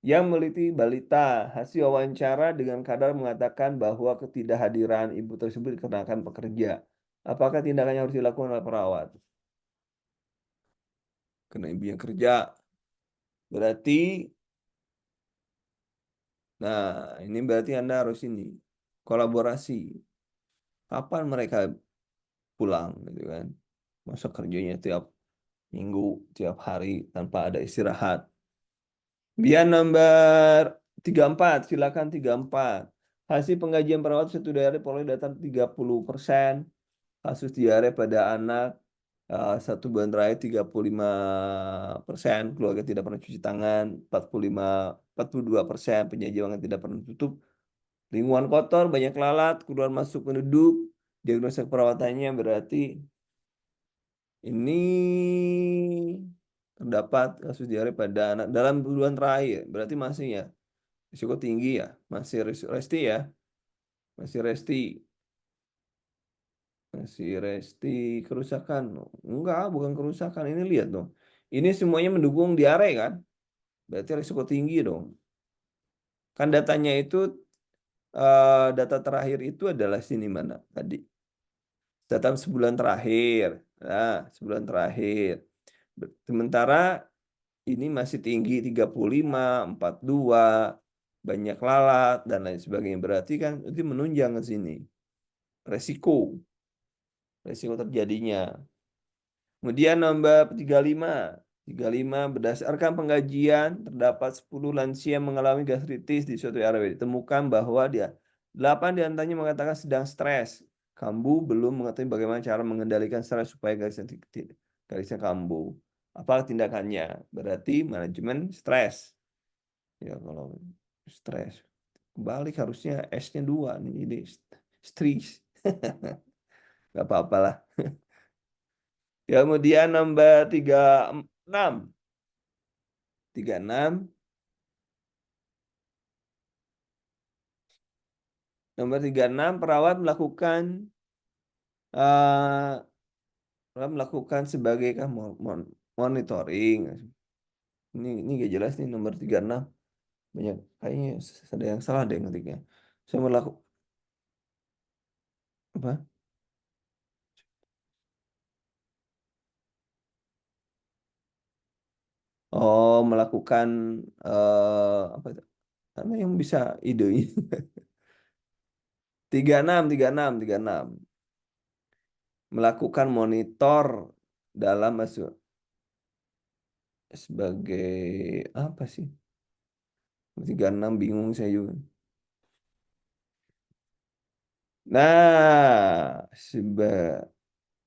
Yang meliti balita, hasil wawancara dengan kadar mengatakan bahwa ketidakhadiran ibu tersebut dikarenakan pekerja. Apakah tindakannya harus dilakukan oleh perawat? Karena ibu yang kerja. Berarti, nah ini berarti Anda harus ini kolaborasi. Kapan mereka pulang gitu kan? Masa kerjanya tiap minggu, tiap hari tanpa ada istirahat. Biar nomor 34, silakan 34. Hasil pengkajian perawat satu daerah polri data 30%. Kasus diare pada anak satu bulan terakhir 35%. Keluarga tidak pernah cuci tangan 42%. Penyaji yang tidak pernah tutup. Lingkungan kotor, banyak lalat, keluar masuk penduduk. Diagnosa perawatannya berarti ini terdapat kasus diare pada anak dalam bulan terakhir. Berarti masih ya. Risiko tinggi ya. Masih resti ya. Masih resti. Masih resti kerusakan. Enggak, bukan kerusakan. Ini lihat dong. Ini semuanya mendukung diare kan? Berarti risiko tinggi dong. Kan datanya itu, data terakhir itu adalah sini mana tadi? Data sebulan terakhir. Nah, sebulan terakhir. Sementara ini masih tinggi 35, 42, banyak lalat, dan lain sebagainya. Berarti kan itu menunjang ke sini. Resiko. Resiko terjadinya. Kemudian nomor 35. 35 berdasarkan pengkajian terdapat 10 lansia yang mengalami gastritis di suatu RW. Ditemukan bahwa dia 8 diantaranya mengatakan sedang stres. Kambu belum mengetahui bagaimana cara mengendalikan stres supaya garisnya kambuh. Apa tindakannya? Berarti manajemen stres. Ya kalau stres balik harusnya S-nya 2 nih, jadi stres. Gak apa-apa lah. Kemudian nomor 36. 36. Nomor 36, eh, perawat melakukan sebagai kan monitoring. Ini gak jelas nih nomor 36. Banyak kayaknya ada yang salah deh ngetiknya. Saya melakukan apa? Oh, melakukan apa itu? Apa yang bisa idenya? 36, 36, 36. Melakukan monitor dalam masuk sebagai apa sih? 36 bingung saya juga. Nah,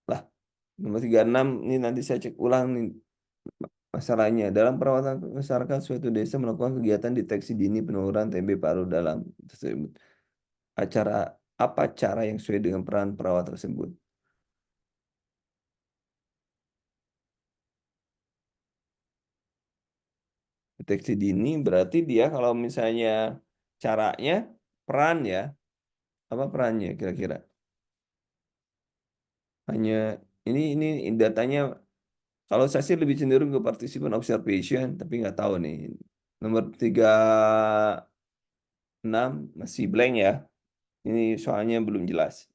lah nomor 36 ini nanti saya cek ulang nih masalahnya. Dalam perawatan masyarakat suatu desa melakukan kegiatan deteksi dini peneluran TB paru dalam tersebut. Acara apa cara yang sesuai dengan peran perawat tersebut? Deteksi dini berarti dia kalau misalnya caranya peran ya, apa perannya kira-kira? Hanya ini datanya kalau saya sih lebih cenderung ke participant observation, tapi nggak tahu nih. Nomor 36 masih blank ya. Ini soalnya belum jelas.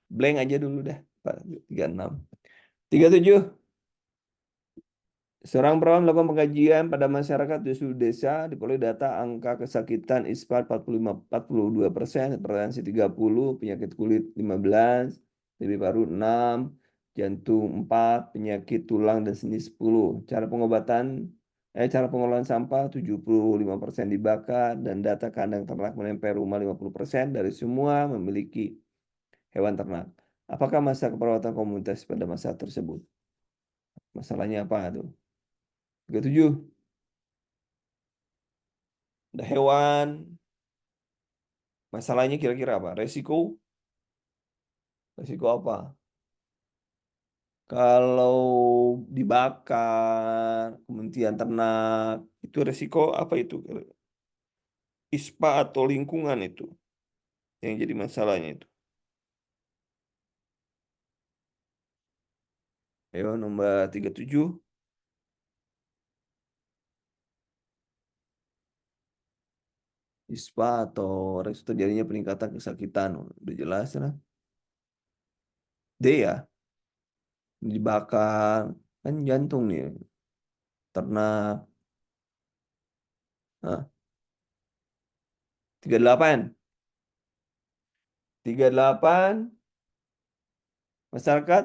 Blank aja dulu dah, Pak. 36. 37. Seorang perawat melakukan pengkajian pada masyarakat di seluruh desa, diperoleh data angka kesakitan ispat 45, 42%, hipertensi 30, penyakit kulit 15, TB paru 6, jantung 4, penyakit tulang dan sendi 10. Cara pengolahan sampah 75% dibakar, dan data kandang ternak menempel rumah 50% dari semua memiliki hewan ternak. Apakah masa keperawatan komunitas pada masa tersebut? Masalahnya apa tuh? 37. Ada hewan. Masalahnya kira-kira apa? Resiko? Resiko apa? Kalau dibakar, kemudian ternak, itu resiko apa itu? ISPA atau lingkungan itu yang jadi masalahnya itu. Ayo nomor 37. ISPA atau resiko terjadinya peningkatan kesakitan. Udah jelas lah. D ya, dibakar. Kan jantung nih, ternak. Nah, 38. 38, masyarakat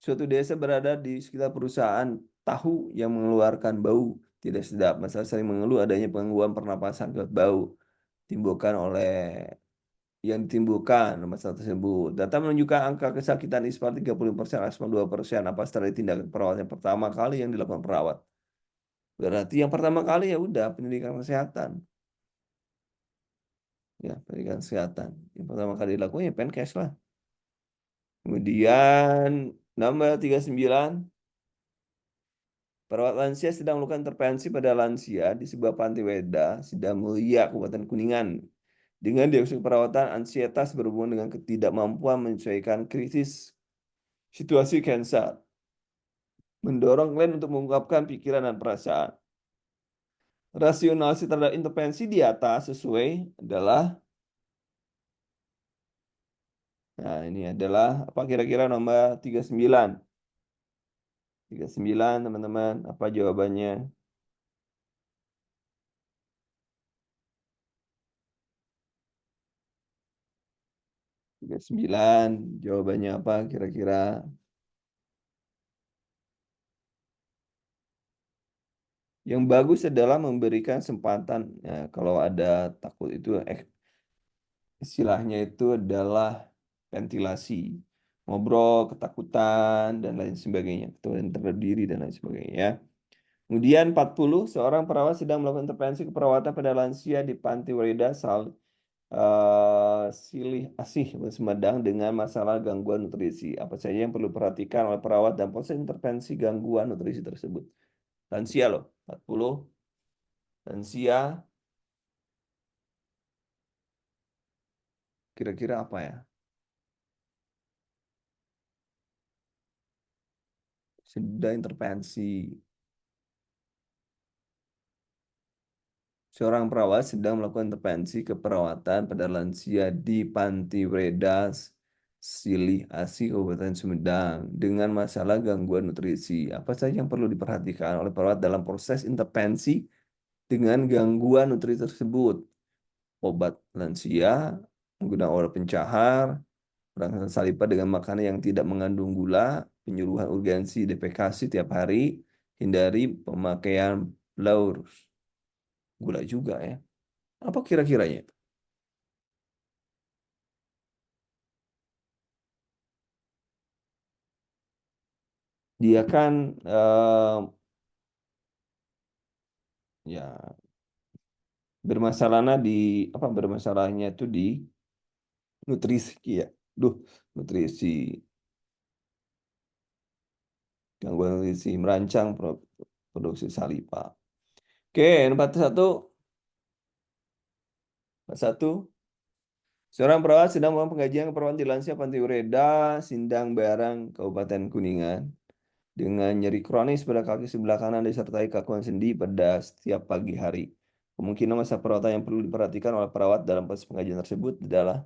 suatu desa berada di sekitar perusahaan tahu yang mengeluarkan bau tidak sedap. Masalah sering mengeluh adanya gangguan pernapasan akibat bau timbulkan oleh yang ditimbulkan masalah tersebut. Data menunjukkan angka kesakitan ISPA 30%, asma 2%. Apa setelah tindakan perawat yang pertama kali yang dilakukan perawat? Berarti yang pertama kali ya udah pendidikan kesehatan. Ya, pendidikan kesehatan. Yang pertama kali dilakukan ya Penkes lah. Kemudian nomor 39, perawat lansia sedang melakukan intervensi pada lansia di sebuah panti Weda, Sidamulia, Kabupaten Kuningan. Dengan diagnosis perawatan ansietas berhubungan dengan ketidakmampuan menyesuaikan krisis situasi kanker, mendorong klien untuk mengungkapkan pikiran dan perasaan. Rasionalisasi terhadap intervensi di atas sesuai adalah, nah ini adalah apa kira-kira nomor 39. 39 teman-teman, apa jawabannya? 39, jawabannya apa kira-kira? Yang bagus adalah memberikan kesempatan, ya, kalau ada takut itu istilahnya itu adalah ventilasi, ngobrol, ketakutan, dan lain sebagainya. Ketakutan terhadap diri dan lain sebagainya. Ya. Kemudian 40, seorang perawat sedang melakukan intervensi keperawatan pada lansia di Panti Werida Silih Asih Sumedang dengan masalah gangguan nutrisi. Apa saja yang perlu diperhatikan oleh perawat dan proses intervensi gangguan nutrisi tersebut? Lansia loh, 40. Lansia, kira-kira apa ya? Sudah intervensi. Seorang perawat sedang melakukan intervensi keperawatan pada lansia di Panti Wedas, Silih Asih, Kabupaten Sumedang dengan masalah gangguan nutrisi. Apa saja yang perlu diperhatikan oleh perawat dalam proses intervensi dengan gangguan nutrisi tersebut? Obat lansia, menggunakan obat pencahar, merangsang salipa dengan makanan yang tidak mengandung gula, penyuluhan urgensi defekasi tiap hari, hindari pemakaian laur. Gula juga ya. Apa kira-kiranya? Dia kan ya bermasalahnya di apa bermasalahnya itu di nutrisi ya. Duh, nutrisi, gangguan nutrisi merancang produksi salipa. Oke, 41. 41. Seorang perawat sedang melakukan pengajian keperawatan di Lansia Panti Ureda, Sindang Barang, Kabupaten Kuningan. Dengan nyeri kronis pada kaki sebelah kanan disertai kakuan sendi pada setiap pagi hari. Kemungkinan masa perawatan yang perlu diperhatikan oleh perawat dalam proses pengajian tersebut adalah,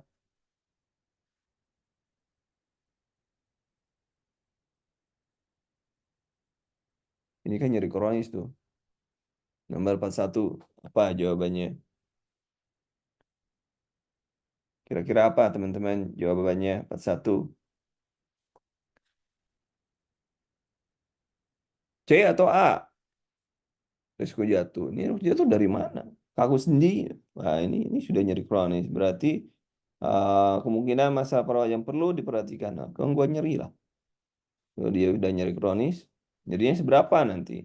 ini kan nyeri kronis tuh. Nomor 41, apa jawabannya? Kira-kira apa teman-teman jawabannya 41? C atau A? Risiko jatuh. Ini risiko jatuh dari mana? Kaku sendi. Nah, ini sudah nyeri kronis. Berarti kemungkinan masa perawat yang perlu diperhatikan. Nah, gangguan nyeri lah. Kalau dia udah nyeri kronis, nyerinya seberapa nanti?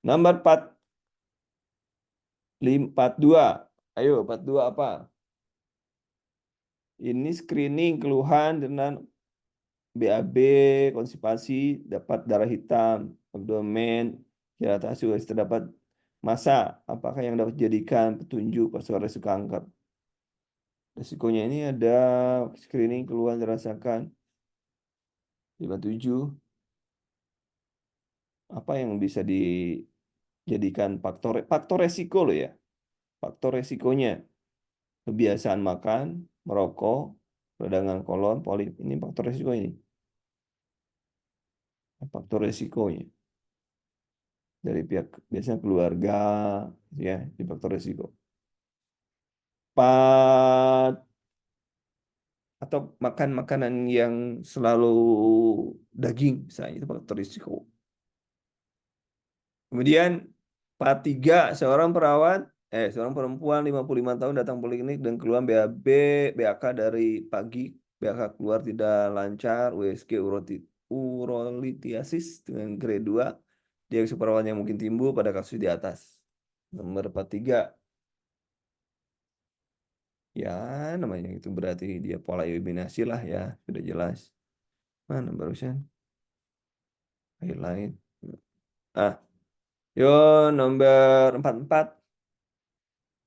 Nomor 42. Ayo, 42 apa? Ini screening keluhan dengan BAB, konstipasi, dapat darah hitam, abdomen, dilatasi, terdapat massa. Apakah yang dapat dijadikan petunjuk soal resiko kanker? Resikonya ini ada screening keluhan dirasakan 57. Apa yang bisa dijadikan faktor resiko loh ya. Faktor resikonya kebiasaan makan, merokok, peradangan kolon, polip. Ini faktor resiko ini. Faktor resikonya dari pihak biasanya keluarga ya, di faktor resiko. Empat, atau makan makanan yang selalu daging, misalnya itu faktor risiko. Kemudian part 3, seorang perempuan 55 tahun datang poliklinik dan keluar BAB, BAK dari pagi, BAK keluar tidak lancar, USG urolithiasis dengan grade 2, diagnosis perawan yang mungkin timbul pada kasus di atas. Nomor 43, ya namanya itu berarti dia pola eliminasi lah ya, sudah jelas. Mana barusan? Highlight. Ah, yo nomor 44.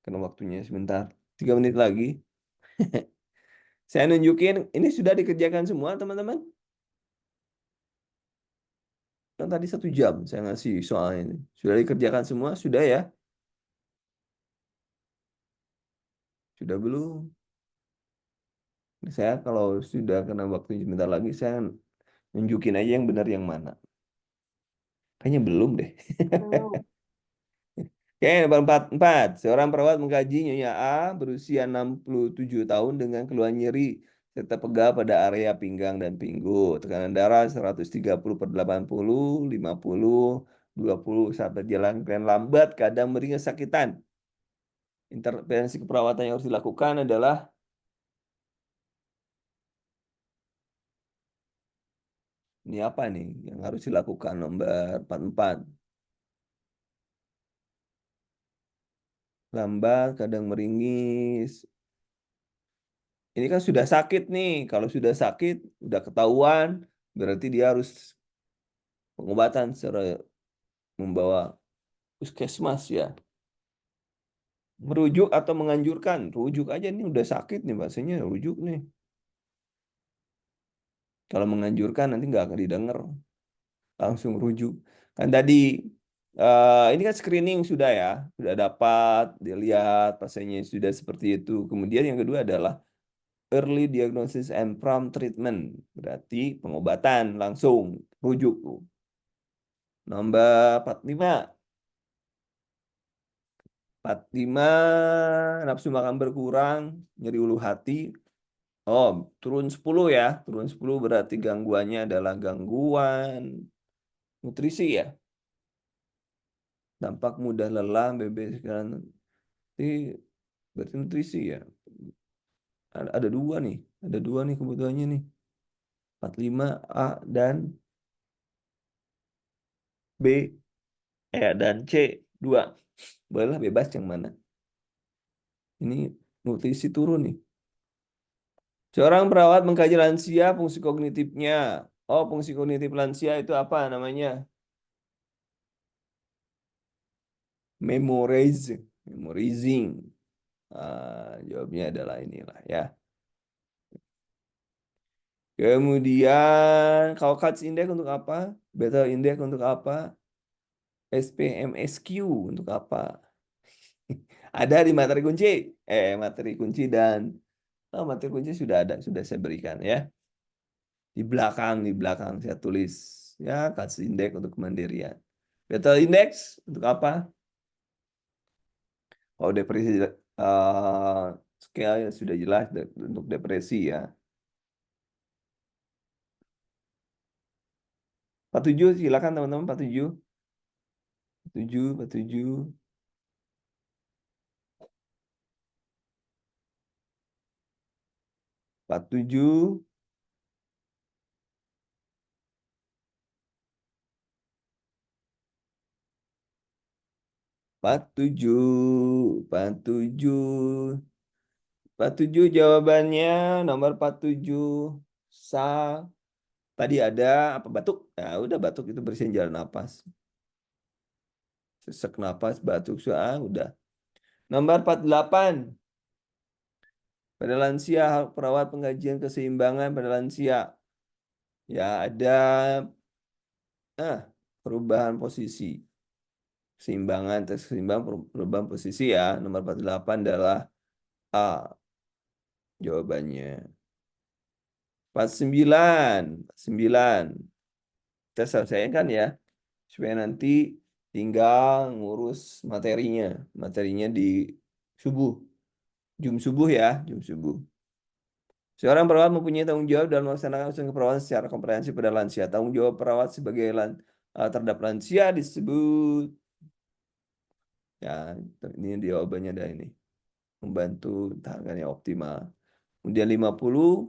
Karena waktunya sebentar. 3 menit lagi. Saya nunjukin, ini sudah dikerjakan semua teman-teman. Kan tadi 1 jam saya ngasih soalnya ini. Sudah dikerjakan semua? Sudah ya? Sudah belum? Saya kalau sudah kena waktu sebentar lagi, saya nunjukin aja yang benar yang mana. Kayaknya belum deh. Oke, nomor 44. Seorang perawat mengkaji Nyonya A berusia 67 tahun dengan keluhan nyeri serta pegal pada area pinggang dan pinggul. Tekanan darah 130/80, 50, 20 saat berjalan kemudian lambat, kadang beri kesakitan. Intervensi keperawatan yang harus dilakukan adalah ini apa nih yang harus dilakukan nomor 44. Lambat, kadang meringis. Ini kan sudah sakit nih. Kalau sudah sakit, udah ketahuan, berarti dia harus pengobatan secara membawa puskesmas ya. Merujuk atau menganjurkan, rujuk aja nih udah sakit nih bahasanya rujuk nih. Kalau menganjurkan nanti nggak akan didengar, langsung rujuk. Kan tadi ini kan screening sudah ya, sudah dapat dilihat pasiennya sudah seperti itu. Kemudian yang kedua adalah early diagnosis and prompt treatment, berarti pengobatan langsung rujuk. Nomor 45. 45, nafsu makan berkurang, nyeri ulu hati. Oh, turun 10 ya. Turun 10 berarti gangguannya adalah gangguan nutrisi ya. Dampak mudah lelah, bebek kan. Ini berarti nutrisi ya. Ada dua nih. Ada dua nih kebutuhannya nih. 45 A dan B. Dan C. Dua. Bolehlah bebas yang mana. Ini nutrisi turun nih. Seorang perawat mengkaji lansia fungsi kognitifnya. Oh, fungsi kognitif lansia itu apa namanya? Memorize, memorizing. Jawabnya adalah inilah ya. Kemudian kalau CATS index untuk apa? Beta index untuk apa? SPMSQ untuk apa? Ada di materi kunci. Materi kunci dan materi kunci sudah ada, sudah saya berikan ya. Di belakang saya tulis ya CATS index untuk kemandirian. Beta index untuk apa? Kalau depresi scale ya sudah jelas untuk depresi ya. 47 silakan teman-teman 47. 47, 47, 47, 47, 47, 47 jawabannya nomor 47. Sa Tadi ada apa batuk? Ya udah batuk itu bersihin jalan napas. Sesak napas, batuk, udah. Nomor 48. Pada lansia, perawat pengajian keseimbangan pada lansia. Ya ada ah, perubahan posisi. Keseimbangan, tes keseimbangan, perubahan posisi ya. Nomor 48 adalah A jawabannya. 49. 49. Kita selesaikan ya. Supaya nanti tinggal ngurus materinya. Materinya di subuh. Jum subuh ya. Jum subuh. Seorang perawat mempunyai tanggung jawab dalam melaksanakan usaha keperawatan secara komprehensif pada lansia. Tanggung jawab perawat sebagai terhadap lansia disebut ya ini jawabannya ada ini. Membantu tahanannya optimal. Kemudian 50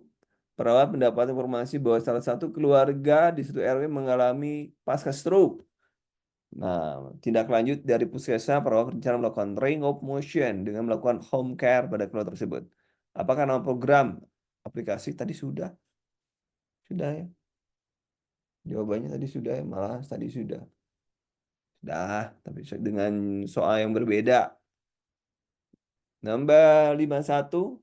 perawat mendapat informasi bahwa salah satu keluarga di suatu RW mengalami pasca stroke. Nah, tindak lanjut dari puskesmas perawat berencana melakukan range of motion dengan melakukan home care pada keluarga tersebut. Apakah nama program aplikasi tadi sudah ya? Jawabannya tadi sudah ya, malah tadi sudah. Sudah, tapi dengan soal yang berbeda. Nomor 51.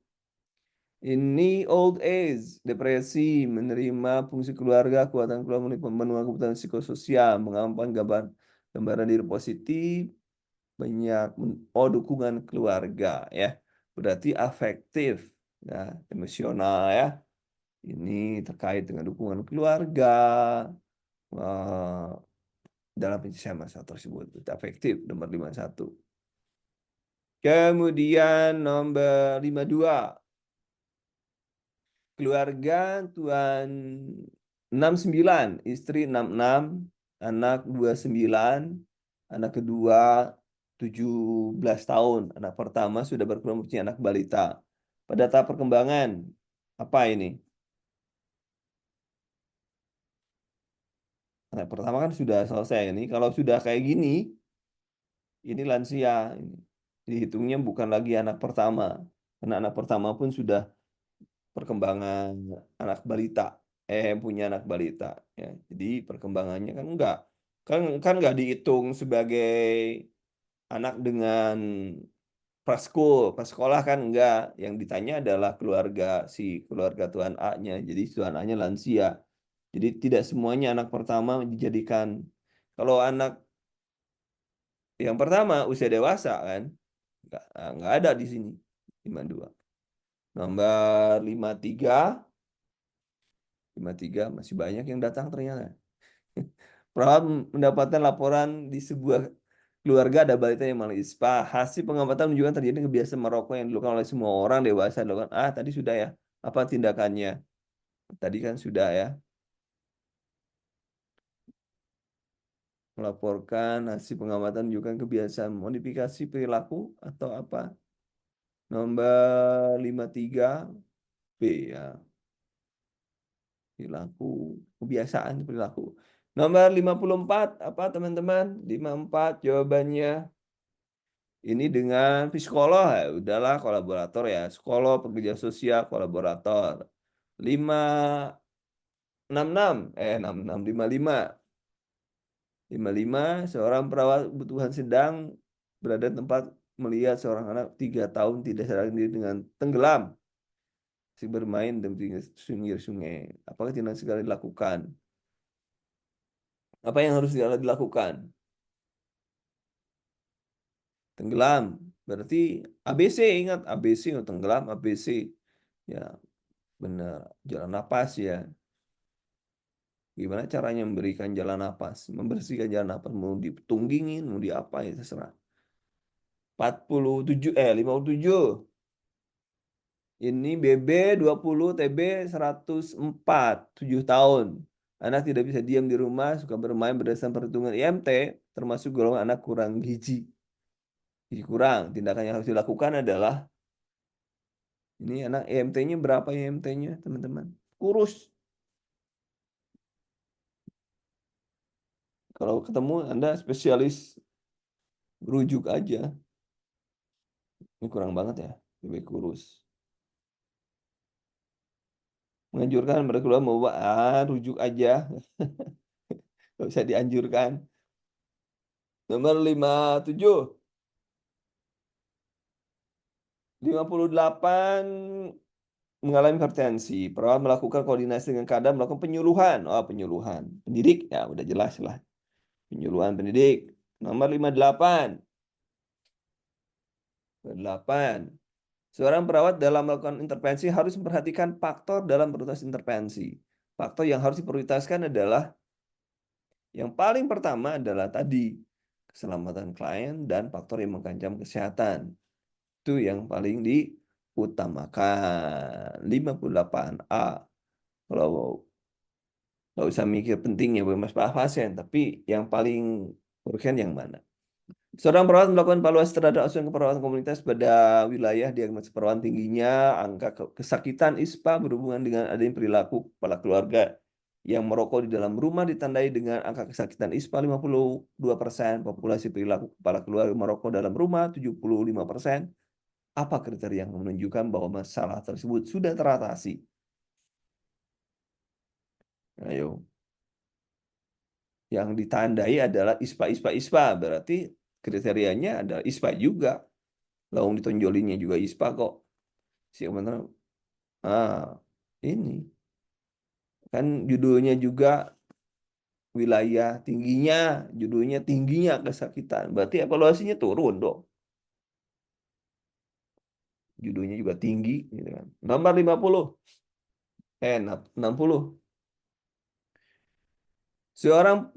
Ini old age, depresi, menerima fungsi keluarga, kekuatan keluarga, pemenuhan kebutuhan psikososial, mengampang gambaran diri positif, banyak dukungan keluarga ya. Berarti afektif, ya, emosional ya. Ini terkait dengan dukungan keluarga eh, dalam penyelesaian masalah tersebut. Itu afektif nomor 51. Kemudian nomor 52. Keluarga Tuan 69, istri 66, anak 29, anak kedua 17 tahun, anak pertama sudah berkembang mempunyai anak balita. Pada tahap perkembangan, apa ini? Anak pertama kan sudah selesai ini. Kalau sudah kayak gini, ini lansia. Ini. Dihitungnya bukan lagi anak pertama. Karena anak pertama pun sudah perkembangan anak balita punya anak balita ya jadi perkembangannya kan enggak dihitung sebagai anak dengan prasekolah kan enggak yang ditanya adalah keluarga Tuan A-nya jadi Tuan A-nya lansia jadi tidak semuanya anak pertama dijadikan kalau anak yang pertama usia dewasa kan enggak ada di sini 52 nomor 53 53 masih banyak yang datang ternyata. Perawat mendapatkan laporan di sebuah keluarga ada balita yang malang ispa. Hasil pengamatan menunjukkan terjadi kebiasaan merokok yang dilakukan oleh semua orang dewasa. Dilakukan. Tadi sudah ya. Apa tindakannya? Tadi kan sudah ya. Melaporkan hasil pengamatan menunjukkan kebiasaan modifikasi perilaku atau apa? Nomor 53 B ya. Perilaku, kebiasaan perilaku. Nomor 54 apa teman-teman? 54 jawabannya. Ini dengan psikolog ya, udahlah kolaborator ya, psikolog, pekerja sosial, kolaborator. 566 66 55 55 seorang perawat kebutuhan sedang berada di tempat melihat seorang anak 3 tahun tidak sadar diri dengan tenggelam si bermain di pinggir sungai. Apakah tidak segera dilakukan? Apa yang harus dilakukan? Tenggelam. Berarti ABC ingat ABC tenggelam ABC. Ya, benar. Jalan napas ya. Gimana caranya memberikan jalan napas? Membersihkan jalan napas. Mau ditunggingin, mau diapa ya terserah. 47, 57. Ini BB 20, TB 104, 7 tahun. Anak tidak bisa diam di rumah, suka bermain berdasarkan perhitungan IMT, termasuk golongan anak kurang gizi. Gizi kurang. Tindakan yang harus dilakukan adalah, ini anak IMT-nya berapa IMT-nya, teman-teman? Kurus. Kalau ketemu Anda spesialis rujuk aja. Ini kurang banget ya, lebih kurus. Menganjurkan berkeluar mau rujuk aja. Nggak bisa dianjurkan. Nomor 57. 58 mengalami hipertensi. Perawat melakukan koordinasi dengan kadar melakukan penyuluhan. Oh, penyuluhan. Pendidik, ya udah jelas lah. Penyuluhan pendidik. Nomor 58. 8. Seorang perawat dalam melakukan intervensi harus memperhatikan faktor dalam prioritas intervensi. Faktor yang harus diprioritaskan adalah yang paling pertama adalah tadi keselamatan klien dan faktor yang mengancam kesehatan. Itu yang paling diutamakan. 58A. Kalau nggak usah mikir pentingnya bagaimana pasien, tapi yang paling urgen yang mana? Seorang perawat melakukan evaluasi terhadap asuhan keperawatan komunitas pada wilayah diagnosis perawatan tingginya, angka kesakitan ISPA berhubungan dengan adanya perilaku kepala keluarga yang merokok di dalam rumah ditandai dengan angka kesakitan ISPA 52%, populasi perilaku kepala keluarga merokok dalam rumah 75%. Apa kriteria yang menunjukkan bahwa masalah tersebut sudah teratasi? Ayo. Yang ditandai adalah ISPA, ISPA, ISPA. Berarti kriterianya ada ISPA juga. Lawang ditonjolinnya juga ISPA kok. Si komentar, ini. Kan judulnya juga wilayah tingginya. Judulnya tingginya kesakitan. Berarti evaluasinya turun dong. Judulnya juga tinggi. Gitu kan. Nomor 50. 60. Seorang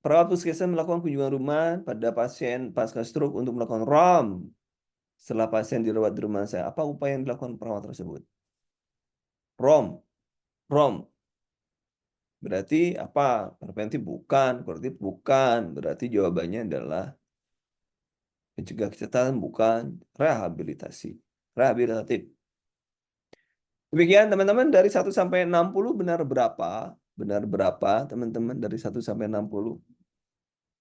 perawat puskesmas melakukan kunjungan rumah pada pasien pasca stroke untuk melakukan ROM. Setelah pasien dirawat di rumah saya, apa upaya yang dilakukan perawat tersebut? ROM, ROM. Berarti apa? Preventif bukan, kuratif bukan. Berarti jawabannya adalah mencegah kecelakaan bukan, rehabilitasi. Rehabilitatif. Demikian teman-teman dari 1 sampai 60 benar berapa? Benar berapa teman-teman dari 1 sampai 60?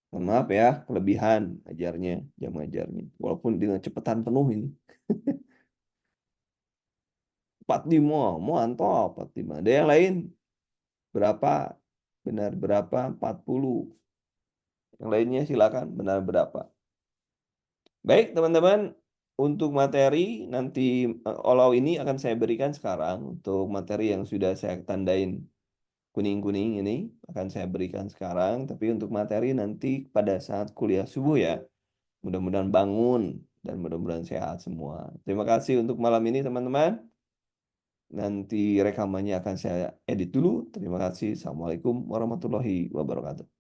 Mohon maaf ya, kelebihan ajarnya, jam ajarnya. Walaupun dengan cepetan penuh ini. 45, mantap 45. Ada yang lain? Berapa? Benar berapa? 40. Yang lainnya silakan benar berapa? Baik, teman-teman, untuk materi nanti olau ini akan saya berikan sekarang. Untuk materi yang sudah saya tandain kuning-kuning ini akan saya berikan sekarang. Tapi untuk materi nanti pada saat kuliah subuh ya. Mudah-mudahan bangun dan mudah-mudahan sehat semua. Terima kasih untuk malam ini, teman-teman. Nanti rekamannya akan saya edit dulu. Terima kasih. Assalamualaikum warahmatullahi wabarakatuh.